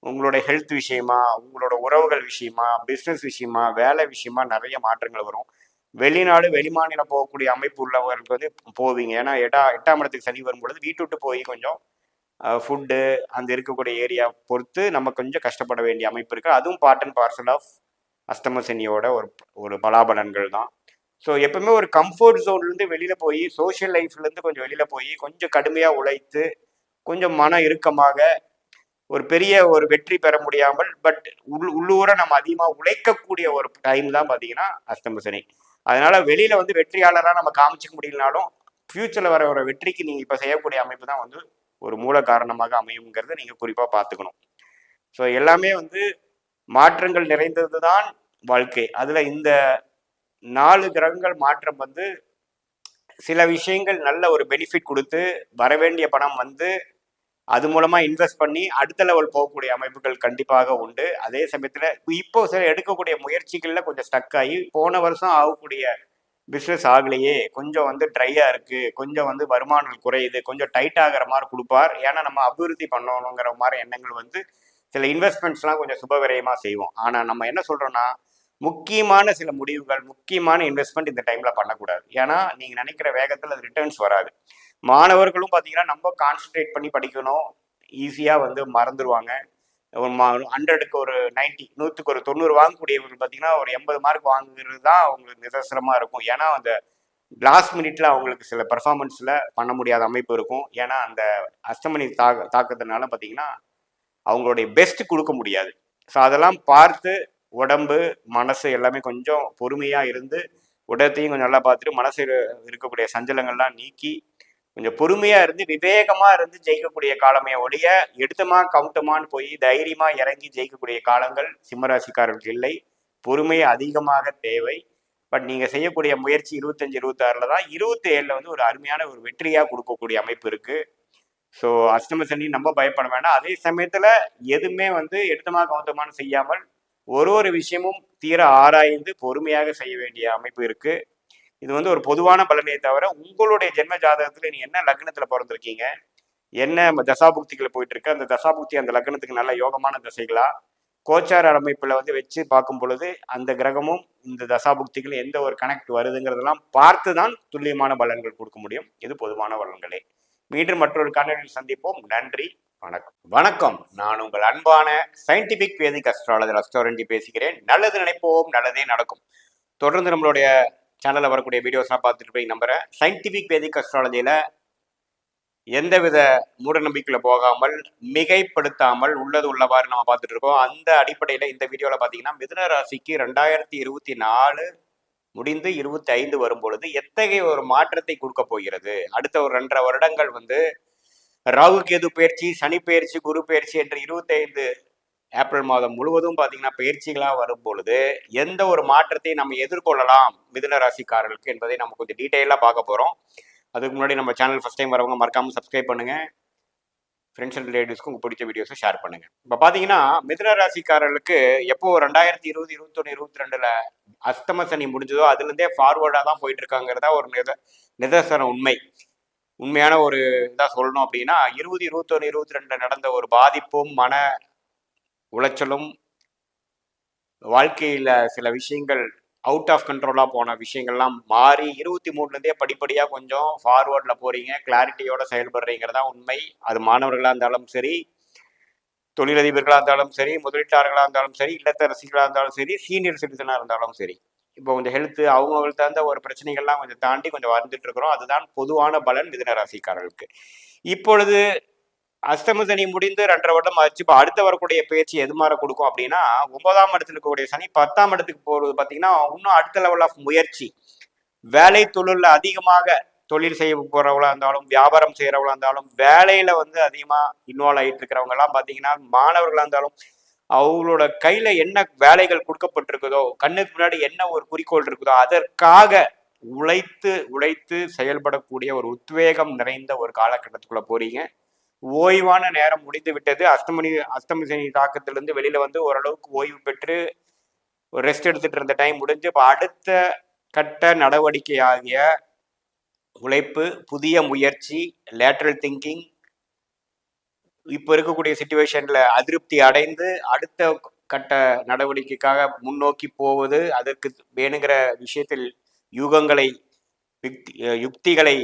உங்களோட ஹெல்த் விஷயமா, உங்களோட உறவுகள் விஷயமா, பிஸ்னஸ் விஷயமா, வேலை விஷயமா நிறைய மாற்றங்கள் வரும். வெளிநாடு வெளிமாநிலம் போகக்கூடிய அமைப்பு உள்ளவர்களுக்கு வந்து போவீங்க. ஏன்னா 8ஆம் இடத்துக்கு சனி வரும்பொழுது வீட்டு விட்டு போய் கொஞ்சம் ஃபுட்டு அந்த இருக்கக்கூடிய ஏரியா பொறுத்து நம்ம கொஞ்சம் கஷ்டப்பட வேண்டிய அமைப்பு இருக்குது. அதுவும் பார்ட் அண்ட் பார்சல் ஆஃப் அஷ்டம சனியோட ஒரு ஒரு பலாபலன்கள் தான். ஸோ எப்பவுமே ஒரு கம்ஃபர்ட் ஜோன்லேருந்து வெளியில் போய் சோஷியல் லைஃப்லேருந்து கொஞ்சம் வெளியில் போய் கொஞ்சம் கடுமையாக உழைத்து கொஞ்சம் மன இறுக்கமாக ஒரு பெரிய ஒரு வெற்றி பெற முடியாமல் பட் உள்ளூர நம்ம அதிகமாக உழைக்கக்கூடிய ஒரு டைம் தான் பார்த்தீங்கன்னா அஷ்டம சனி. அதனால வெளியில வந்து வெற்றியாளராக நம்ம காமிச்சிக்க முடியலனாலும் ஃபியூச்சர்ல வர ஒரு வெற்றிக்கு நீங்க இப்ப செய்யக்கூடிய அமைப்பு தான் வந்து ஒரு மூல காரணமாக அமையுங்கிறத நீங்க குறிப்பா பார்த்துக்கணும். ஸோ எல்லாமே வந்து மாற்றங்கள் நிறைந்தது தான் வாழ்க்கை. அதுல இந்த 4 கிரகங்கள் மாற்றம் வந்து சில விஷயங்கள் நல்ல ஒரு பெனிஃபிட் கொடுத்து வரவேண்டிய பணம் வந்து அது மூலமா இன்வெஸ்ட் பண்ணி அடுத்த லெவல் போகக்கூடிய அமைப்புகள் கண்டிப்பாக உண்டு. அதே சமயத்துல இப்போ சில எடுக்கக்கூடிய முயற்சிகள்ல கொஞ்சம் ஸ்டக் ஆகி போன வருஷம் ஆகக்கூடிய பிஸ்னஸ் ஆகலையே, கொஞ்சம் வந்து ட்ரையா இருக்கு, கொஞ்சம் வந்து வருமானம் குறையுது, கொஞ்சம் டைட் ஆகிற மாதிரி கொடுப்பார். ஏன்னா நம்ம அபிவிருத்தி பண்ணணுங்கிற மாதிரி எண்ணங்கள் வந்து சில இன்வெஸ்ட்மெண்ட்ஸ்லாம் கொஞ்சம் சுபவிரயமா செய்வோம். ஆனா நம்ம என்ன சொல்றோம்னா முக்கியமான சில முடிவுகள், முக்கியமான இன்வெஸ்ட்மெண்ட் இந்த டைம்ல பண்ணக்கூடாது. ஏன்னா நீங்க நினைக்கிற வேகத்தில் அது ரிட்டர்ன்ஸ் வராது. மாணவர்களும் பார்த்தீங்கன்னா நம்ம கான்சென்ட்ரேட் பண்ணி படிக்கணும், ஈஸியாக வந்து மறந்துடுவாங்க. ஒரு 100க்கு ஒரு 90, 100க்கு ஒரு 90 வாங்கக்கூடியவர்கள் பார்த்தீங்கன்னா ஒரு 80 மார்க் வாங்குறது தான் அவங்களுக்கு நிதர்சனமாக இருக்கும். ஏன்னா அந்த லாஸ்ட் மினிட்ல அவங்களுக்கு சில பர்ஃபார்மன்ஸில் பண்ண முடியாத அமைப்பு இருக்கும். ஏன்னா அந்த அஷ்டமணி தாக்கத்தினால பார்த்தீங்கன்னா அவங்களுடைய பெஸ்ட் கொடுக்க முடியாது. ஸோ அதெல்லாம் பார்த்து உடம்பு மனசு எல்லாமே கொஞ்சம் பொறுமையாக இருந்து உடத்தையும் கொஞ்சம் நல்லா பார்த்துட்டு மனசில் இருக்கக்கூடிய சஞ்சலங்கள்லாம் நீக்கி கொஞ்சம் பொறுமையாக இருந்து விவேகமாக இருந்து ஜெயிக்கக்கூடிய காலமே ஒழிய எடுத்தமா கவுட்டமான்னு போய் தைரியமாக இறங்கி ஜெயிக்கக்கூடிய காலங்கள் சிம்மராசிக்காரர்களுக்கு இல்லை. பொறுமை அதிகமாக தேவை. பட் நீங்கள் செய்யக்கூடிய முயற்சி 25, 26 தான் 27 வந்து ஒரு அருமையான ஒரு வெற்றியாக கொடுக்கக்கூடிய அமைப்பு இருக்குது. ஸோ அஷ்டம சனி நம்ம பயப்பட வேண்டாம். அதே சமயத்தில் எதுவுமே வந்து எடுத்தமா கவுத்தமானு செய்யாமல் ஒரு விஷயமும் தீர ஆராய்ந்து பொறுமையாக செய்ய வேண்டிய அமைப்பு இருக்கு. இது வந்து ஒரு பொதுவான பலனே தவிர உங்களுடைய ஜென்ம ஜாதகத்துல நீ என்ன லக்னத்துல பிறந்திருக்கீங்க, என்ன தசாபுக்திகளை போயிட்டு இருக்கு, அந்த தசாபுக்தி அந்த லக்னத்துக்கு நல்ல யோகமான தசைகளா, கோச்சார அமைப்புல வந்து வச்சு பார்க்கும் பொழுது அந்த கிரகமும் இந்த தசாபுக்திகள் எந்த ஒரு கனெக்ட் வருதுங்கிறதெல்லாம் பார்த்து தான் துல்லியமான பலன்கள் கொடுக்க முடியும். இது பொதுவான பலன்களே. மீண்டும் மற்றொரு காணொலியில் சந்திப்போம். நன்றி, வணக்கம். வணக்கம், நான் உங்கள் அன்பான சயின்டிபிக் வேதிக் அஸ்ட்ராலஜர் அஸ்ட்ரோரஞ்சி பேசுகிறேன். நல்லது நினைப்போம், நல்லதே நடக்கும். தொடர்ந்து நம்மளுடைய சேனலில் வரக்கூடிய வீடியோஸ்லாம் பார்த்துட்டு போய் நம்புகிறேன். சயின்டிபிக் வேதிக் அஸ்ட்ராலஜியில் எந்தவித மூட நம்பிக்கையில் போகாமல் மிகைப்படுத்தாமல் உள்ளது உள்ளவாறு நம்ம பார்த்துட்டு இருக்கோம். அந்த அடிப்படையில் இந்த வீடியோவில் பார்த்தீங்கன்னா மிதுன ராசிக்கு 2024 முடிந்து 25 வரும் பொழுது எத்தகைய ஒரு மாற்றத்தை கொடுக்க போகிறது, அடுத்த ஒரு 2.5 வருடங்கள் வந்து ராகு கேது பயிற்சி, சனி பயிற்சி, குரு பயிற்சி என்று 25 ஏப்ரல் மாதம் முழுவதும் பார்த்தீங்கன்னா பயிற்சிகளாக வரும் பொழுது எந்த ஒரு மாற்றத்தை நம்ம எதிர்கொள்ளலாம் மிதுன ராசிக்காரர்களுக்கு என்பதை நம்ம கொஞ்சம் டீட்டெயிலாக பார்க்க போகிறோம். அதுக்கு முன்னாடி நம்ம சேனல் ஃபஸ்ட் டைம் வரவங்க மறக்காமல் சப்ஸ்கிரைப் பண்ணுங்கள். ஃப்ரெண்ட்ஸ் அண்ட் ரிலேட்டிவ்ஸ்க்கு உங்கள் பிடிச்ச வீடியோஸை ஷேர் பண்ணுங்கள். இப்போ பார்த்தீங்கன்னா மிதுன ராசிக்காரர்களுக்கு எப்போ 2020, 21, 22 அஷ்டம சனி முடிஞ்சதோ அதுலேருந்தே ஃபார்வர்டாக தான் போயிட்டு இருக்காங்கிறதா ஒரு நிதர்சன உண்மை. உண்மையான ஒரு இதாக சொல்லணும் அப்படின்னா 20, 21, 22 நடந்த ஒரு பாதிப்பும் மன உளைச்சலும் வாழ்க்கையில சில விஷயங்கள் அவுட் ஆஃப் கண்ட்ரோலாக போன விஷயங்கள்லாம் மாறி 23லேருந்தே படிப்படியாக கொஞ்சம் ஃபார்வர்டில் போறீங்க, கிளாரிட்டியோட செயல்படுறீங்கிறதா உண்மை. அது மாணவர்களாக இருந்தாலும் சரி, தொழிலதிபர்களாக இருந்தாலும் சரி, முதலீட்டாளர்களாக இருந்தாலும் சரி, இல்லத்தரசிகளாக இருந்தாலும் சரி, சீனியர் சிட்டிசனாக இருந்தாலும் சரி. இப்போ கொஞ்சம் ஹெல்த்து அவங்களுக்கு தகுந்த ஒரு பிரச்சனைகள்லாம் கொஞ்சம் தாண்டி கொஞ்சம் வந்துட்டு இருக்கிறோம். அதுதான் பொதுவான பலன் மிதுன ராசிக்காரர்களுக்கு. இப்பொழுது அஷ்டம சனி முடிந்து 2.5 வருடம் ஆச்சு. இப்போ அடுத்த வரக்கூடிய பயிற்சி எது மாதிரி கொடுக்கும் அப்படின்னா 9ஆம் இடத்துல இருக்கக்கூடிய சனி 10ஆம் இடத்துக்கு போறது பார்த்தீங்கன்னா இன்னும் அடுத்த லெவல் ஆஃப் முயற்சி, வேலை தொழிலில் அதிகமாக தொழில் செய்ய போறவங்களா இருந்தாலும், வியாபாரம் செய்யறவங்களா இருந்தாலும், வேலையில வந்து அதிகமா இன்வால்வ் ஆகிட்டு இருக்கிறவங்க எல்லாம் பார்த்தீங்கன்னா மாணவர்களா இருந்தாலும் அவங்களோட கையில என்ன வேலைகள் கொடுக்கப்பட்டிருக்குதோ, கண்ணுக்கு முன்னாடி என்ன ஒரு குறிக்கோள் இருக்குதோ அதற்காக உழைத்து உழைத்து செயல்படக்கூடிய ஒரு உத்வேகம் நிறைந்த ஒரு காலகட்டத்துக்குள்ள போறீங்க. ஓய்வான நேரம் முடிந்து விட்டது. அஷ்டமி சனி தாக்கத்திலிருந்து வெளியில வந்து ஓரளவுக்கு ஓய்வு பெற்று ஒரு ரெஸ்ட் எடுத்துட்டு இருந்த டைம் முடிஞ்சு இப்போ அடுத்த கட்ட நடவடிக்கை ஆகிய உழைப்பு, புதிய முயற்சி, லேட்ரல் திங்கிங், இப்போ இருக்கக்கூடிய சிச்சுவேஷன்ல அதிருப்தி அடைந்து அடுத்த கட்ட நடவடிக்கைக்காக முன்னோக்கி போவது, அதற்கு வேணுங்கிற விஷயத்தில் யுகங்களை யுக்திகளை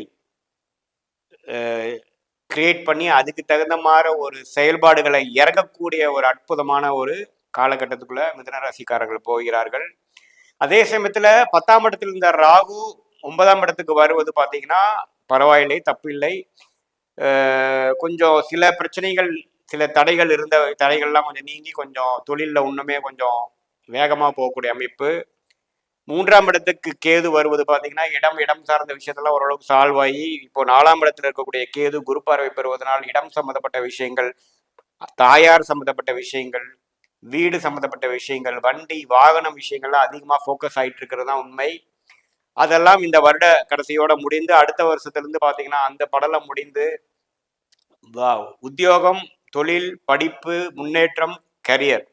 கிரியேட் பண்ணி அதுக்கு தகுந்த மாதிரி ஒரு செயல்பாடுகளை இறங்கக்கூடிய ஒரு அற்புதமான ஒரு காலகட்டத்துக்குள்ள மிதுன ராசிக்காரர்கள் போகிறார்கள். அதே சமயத்துல 10ஆம் இடத்துல இருந்த ராகு 9ஆம் இடத்துக்கு வருவது பார்த்தீங்கன்னா பரவாயில்லை, தப்பில்லை. கொஞ்சம் சில பிரச்சனைகள், சில தடைகள் இருந்த தடைகள்லாம் கொஞ்சம் நீங்கி கொஞ்சம் தொழிலில் இன்னுமே கொஞ்சம் வேகமாக போகக்கூடிய அமைப்பு. 3ஆம் இடத்துக்கு கேது வருவது பார்த்தீங்கன்னா இடம் சார்ந்த விஷயத்தெல்லாம் ஓரளவுக்கு சால்வ் ஆகி இப்போ 4ஆம் இடத்துல இருக்கக்கூடிய கேது குரு பார்வை பெறுவதனால் இடம் சம்மந்தப்பட்ட விஷயங்கள், தாயார் சம்மந்தப்பட்ட விஷயங்கள், வீடு சம்மந்தப்பட்ட விஷயங்கள், வண்டி வாகனம் விஷயங்கள்லாம் அதிகமாக ஃபோக்கஸ் ஆகிட்டு இருக்கிறது தான் உண்மை. அதெல்லாம் இந்த வருட கடைசியோட முடிந்து அடுத்த வருஷத்துலேருந்து பார்த்தீங்கன்னா அந்த படலம் முடிந்து உத்தியோகம், தொழில், படிப்பு, முன்னேற்றம், கரியர்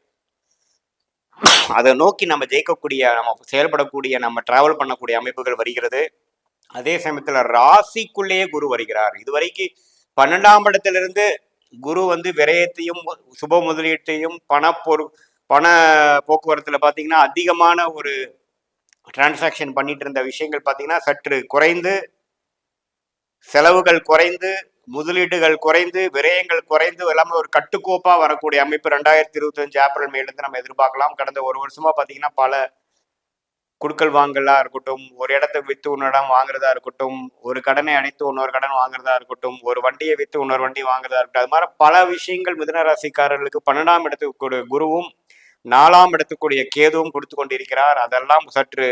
அதை நோக்கி நம்ம ஜெயிக்கக்கூடிய, நம்ம செயல்படக்கூடிய, நம்ம டிராவல் பண்ணக்கூடிய அமைப்புகள் வருகிறது. அதே சமயத்தில் ராசிக்குள்ளேயே குரு வருகிறார். இதுவரைக்கும் 12ஆம் இடத்திலிருந்து குரு வந்து விரயத்தையும் சுப முதலீட்டையும் பண போக்குவரத்துல பார்த்தீங்கன்னா அதிகமான ஒரு டிரான்சாக்ஷன் பண்ணிட்டு இருந்த விஷயங்கள் பார்த்தீங்கன்னா சற்று குறைந்து, செலவுகள் குறைந்து, முதலீடுகள் குறைந்து, விரயங்கள் குறைந்து எல்லாமே ஒரு கட்டுக்கோப்பா வரக்கூடிய அமைப்பு 2025 ஏப்ரல் மேலேருந்து நம்ம எதிர்பார்க்கலாம். கடந்த ஒரு வருஷமா பார்த்தீங்கன்னா பல குடுக்கல் வாங்கலா இருக்கட்டும், ஒரு இடத்தை விற்று இன்னொரு இடம் வாங்குறதா இருக்கட்டும், ஒரு கடனை அடைத்து இன்னொரு கடன் வாங்குறதா இருக்கட்டும், ஒரு வண்டியை விற்று இன்னொரு வண்டி வாங்குறதா இருக்கட்டும், அது மாதிரி பல விஷயங்கள் மிதுன ராசிக்காரர்களுக்கு 12ஆம் இடத்துக்கு குருவும் 4ஆம் இடத்துக்குரிய கேதுவும் கொடுத்து கொண்டிருக்கிறார். அதெல்லாம் சற்று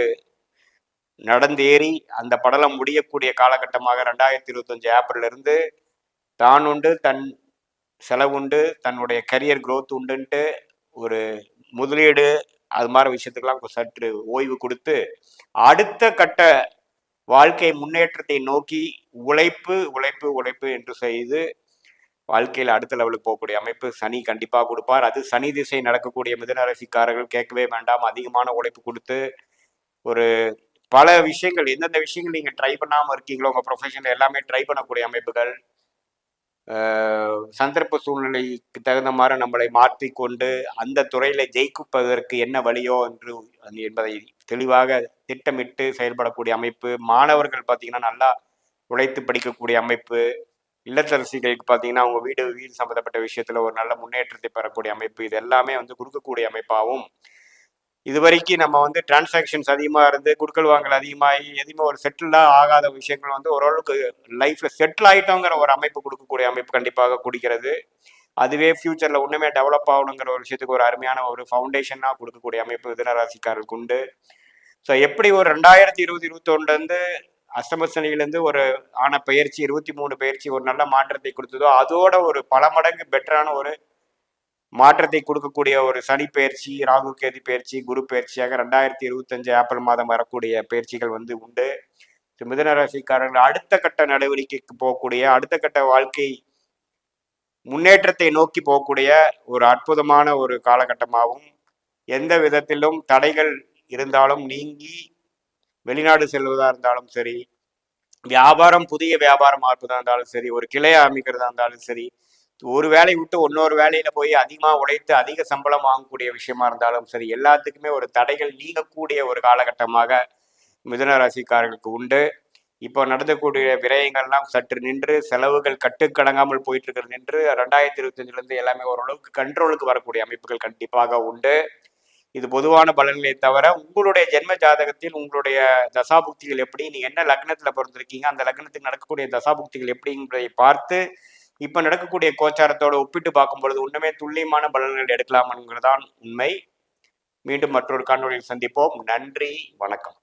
நடந்தேறி அந்த படலம் முடியக்கூடிய காலகட்டமாக 2025 ஏப்ரல் இருந்து தான் உண்டு, தன் செலவுண்டு, தன்னுடைய கரியர் growth உண்டுன்ட்டு ஒரு முதலீடு அது மாதிரி விஷயத்துக்கெல்லாம் சற்று ஓய்வு கொடுத்து அடுத்த கட்ட வாழ்க்கை முன்னேற்றத்தை நோக்கி உழைப்பு உழைப்பு உழைப்பு என்று செய்து வாழ்க்கையில் அடுத்த லெவலுக்கு போகக்கூடிய அமைப்பு சனி கண்டிப்பாக கொடுப்பார். அது சனி திசை நடக்கக்கூடிய மிதுன ராசிக்காரர்கள் கேட்கவே வேண்டாம். அதிகமான உழைப்பு கொடுத்து ஒரு பல விஷயங்கள், எந்தெந்த விஷயங்கள் நீங்கள் ட்ரை பண்ணாமல் இருக்கீங்களோ உங்கள் ப்ரொஃபஷனில் எல்லாமே ட்ரை பண்ணக்கூடிய அமைப்புகள், சந்தர்ப்ப சூழ்நிலைக்கு தகுந்த மாதிரி நம்மளை மாற்றிக்கொண்டு அந்த துறையில ஜெயிப்பதற்கு என்ன வழியோ என்று என்பதை தெளிவாக திட்டமிட்டு செயல்படக்கூடிய அமைப்பு. மாணவர்கள் பார்த்தீங்கன்னா நல்லா உழைத்து படிக்கக்கூடிய அமைப்பு. இல்லத்தரசிகளுக்கு பார்த்தீங்கன்னா அவங்க வீடு சம்மந்தப்பட்ட விஷயத்துல ஒரு நல்ல முன்னேற்றத்தை பெறக்கூடிய அமைப்பு. இது எல்லாமே வந்து கொடுக்கக்கூடிய அமைப்பாகவும், இது வரைக்கும் நம்ம வந்து டிரான்சாக்ஷன்ஸ் அதிகமாக இருந்து குடுக்கல் வாங்கல் அதிகமாகி எதுவுமே ஒரு செட்டில்டாக ஆகாத விஷயங்கள் வந்து ஓரளவுக்கு லைஃப்ல செட்டில் ஆகிட்டோங்கிற ஒரு அமைப்பு கொடுக்கக்கூடிய அமைப்பு கண்டிப்பாக குடிக்கிறது. அதுவே ஃபியூச்சர்ல ஒண்ணுமே டெவலப் ஆகணுங்கிற ஒரு விஷயத்துக்கு ஒரு அருமையான ஒரு ஃபவுண்டேஷனாக கொடுக்கக்கூடிய அமைப்பு மிதுனராசிக்காரருக்கு உண்டு. ஸோ எப்படி ஒரு 2020-21 அஷ்டமசனியிலேருந்து ஒரு ஆன பயிற்சி 23 பயிற்சி ஒரு நல்ல மாற்றத்தை கொடுத்ததோ அதோட ஒரு பல மடங்கு பெட்டரான ஒரு மாற்றத்தை கொடுக்கக்கூடிய ஒரு சனி பயிற்சி, ராகு கேது பயிற்சி, குரு பயிற்சியாக 2025 ஏப்ரல் மாதம் வரக்கூடிய பயிற்சிகள் வந்து உண்டு. மிதுன ராசிக்காரர்கள் அடுத்த கட்ட நடவடிக்கைக்கு போகக்கூடிய, அடுத்த கட்ட வாழ்க்கை முன்னேற்றத்தை நோக்கி போகக்கூடிய ஒரு அற்புதமான ஒரு காலகட்டமாகவும், எந்த விதத்திலும் தடைகள் இருந்தாலும் நீங்கி வெளிநாடு செல்வதா இருந்தாலும் சரி, வியாபாரம், புதிய வியாபாரம் ஆரம்பிக்கிறதா இருந்தாலும் சரி, ஒரு கிளையை அமைக்கிறதா இருந்தாலும் சரி, ஒரு வேலையை விட்டு இன்னொரு வேலையில போய் அதிகமாக உழைத்து அதிக சம்பளம் வாங்கக்கூடிய விஷயமா இருந்தாலும் சரி, எல்லாத்துக்குமே ஒரு தடைகள் நீங்கக்கூடிய ஒரு காலகட்டமாக மிதுன ராசிக்காரர்களுக்கு உண்டு. இப்போ நடந்தக்கூடிய விரயங்கள்லாம் சற்று நின்று, செலவுகள் கட்டுக்கடங்காமல் போயிட்டு இருக்கிறது நின்று 2025 எல்லாமே ஓரளவுக்கு கண்ட்ரோலுக்கு வரக்கூடிய அமைப்புகள் கண்டிப்பாக உண்டு. இது பொதுவான பலன்களை தவிர உங்களுடைய ஜென்ம ஜாதகத்தில் உங்களுடைய தசாபுக்திகள் எப்படி, நீங்க என்ன லக்னத்துல பிறந்திருக்கீங்க, அந்த லக்னத்துக்கு நடக்கக்கூடிய தசாபுக்திகள் எப்படிங்கிறதை பார்த்து இப்ப நடக்கக்கூடிய கோச்சாரத்தோட ஒப்பிட்டு பார்க்கும் பொழுது உண்மையே துல்லியமான பலன்கள் எடுக்கலாம் என்கிறதான் உண்மை. மீண்டும் மற்றொரு காணொலியில் சந்திப்போம். நன்றி, வணக்கம்.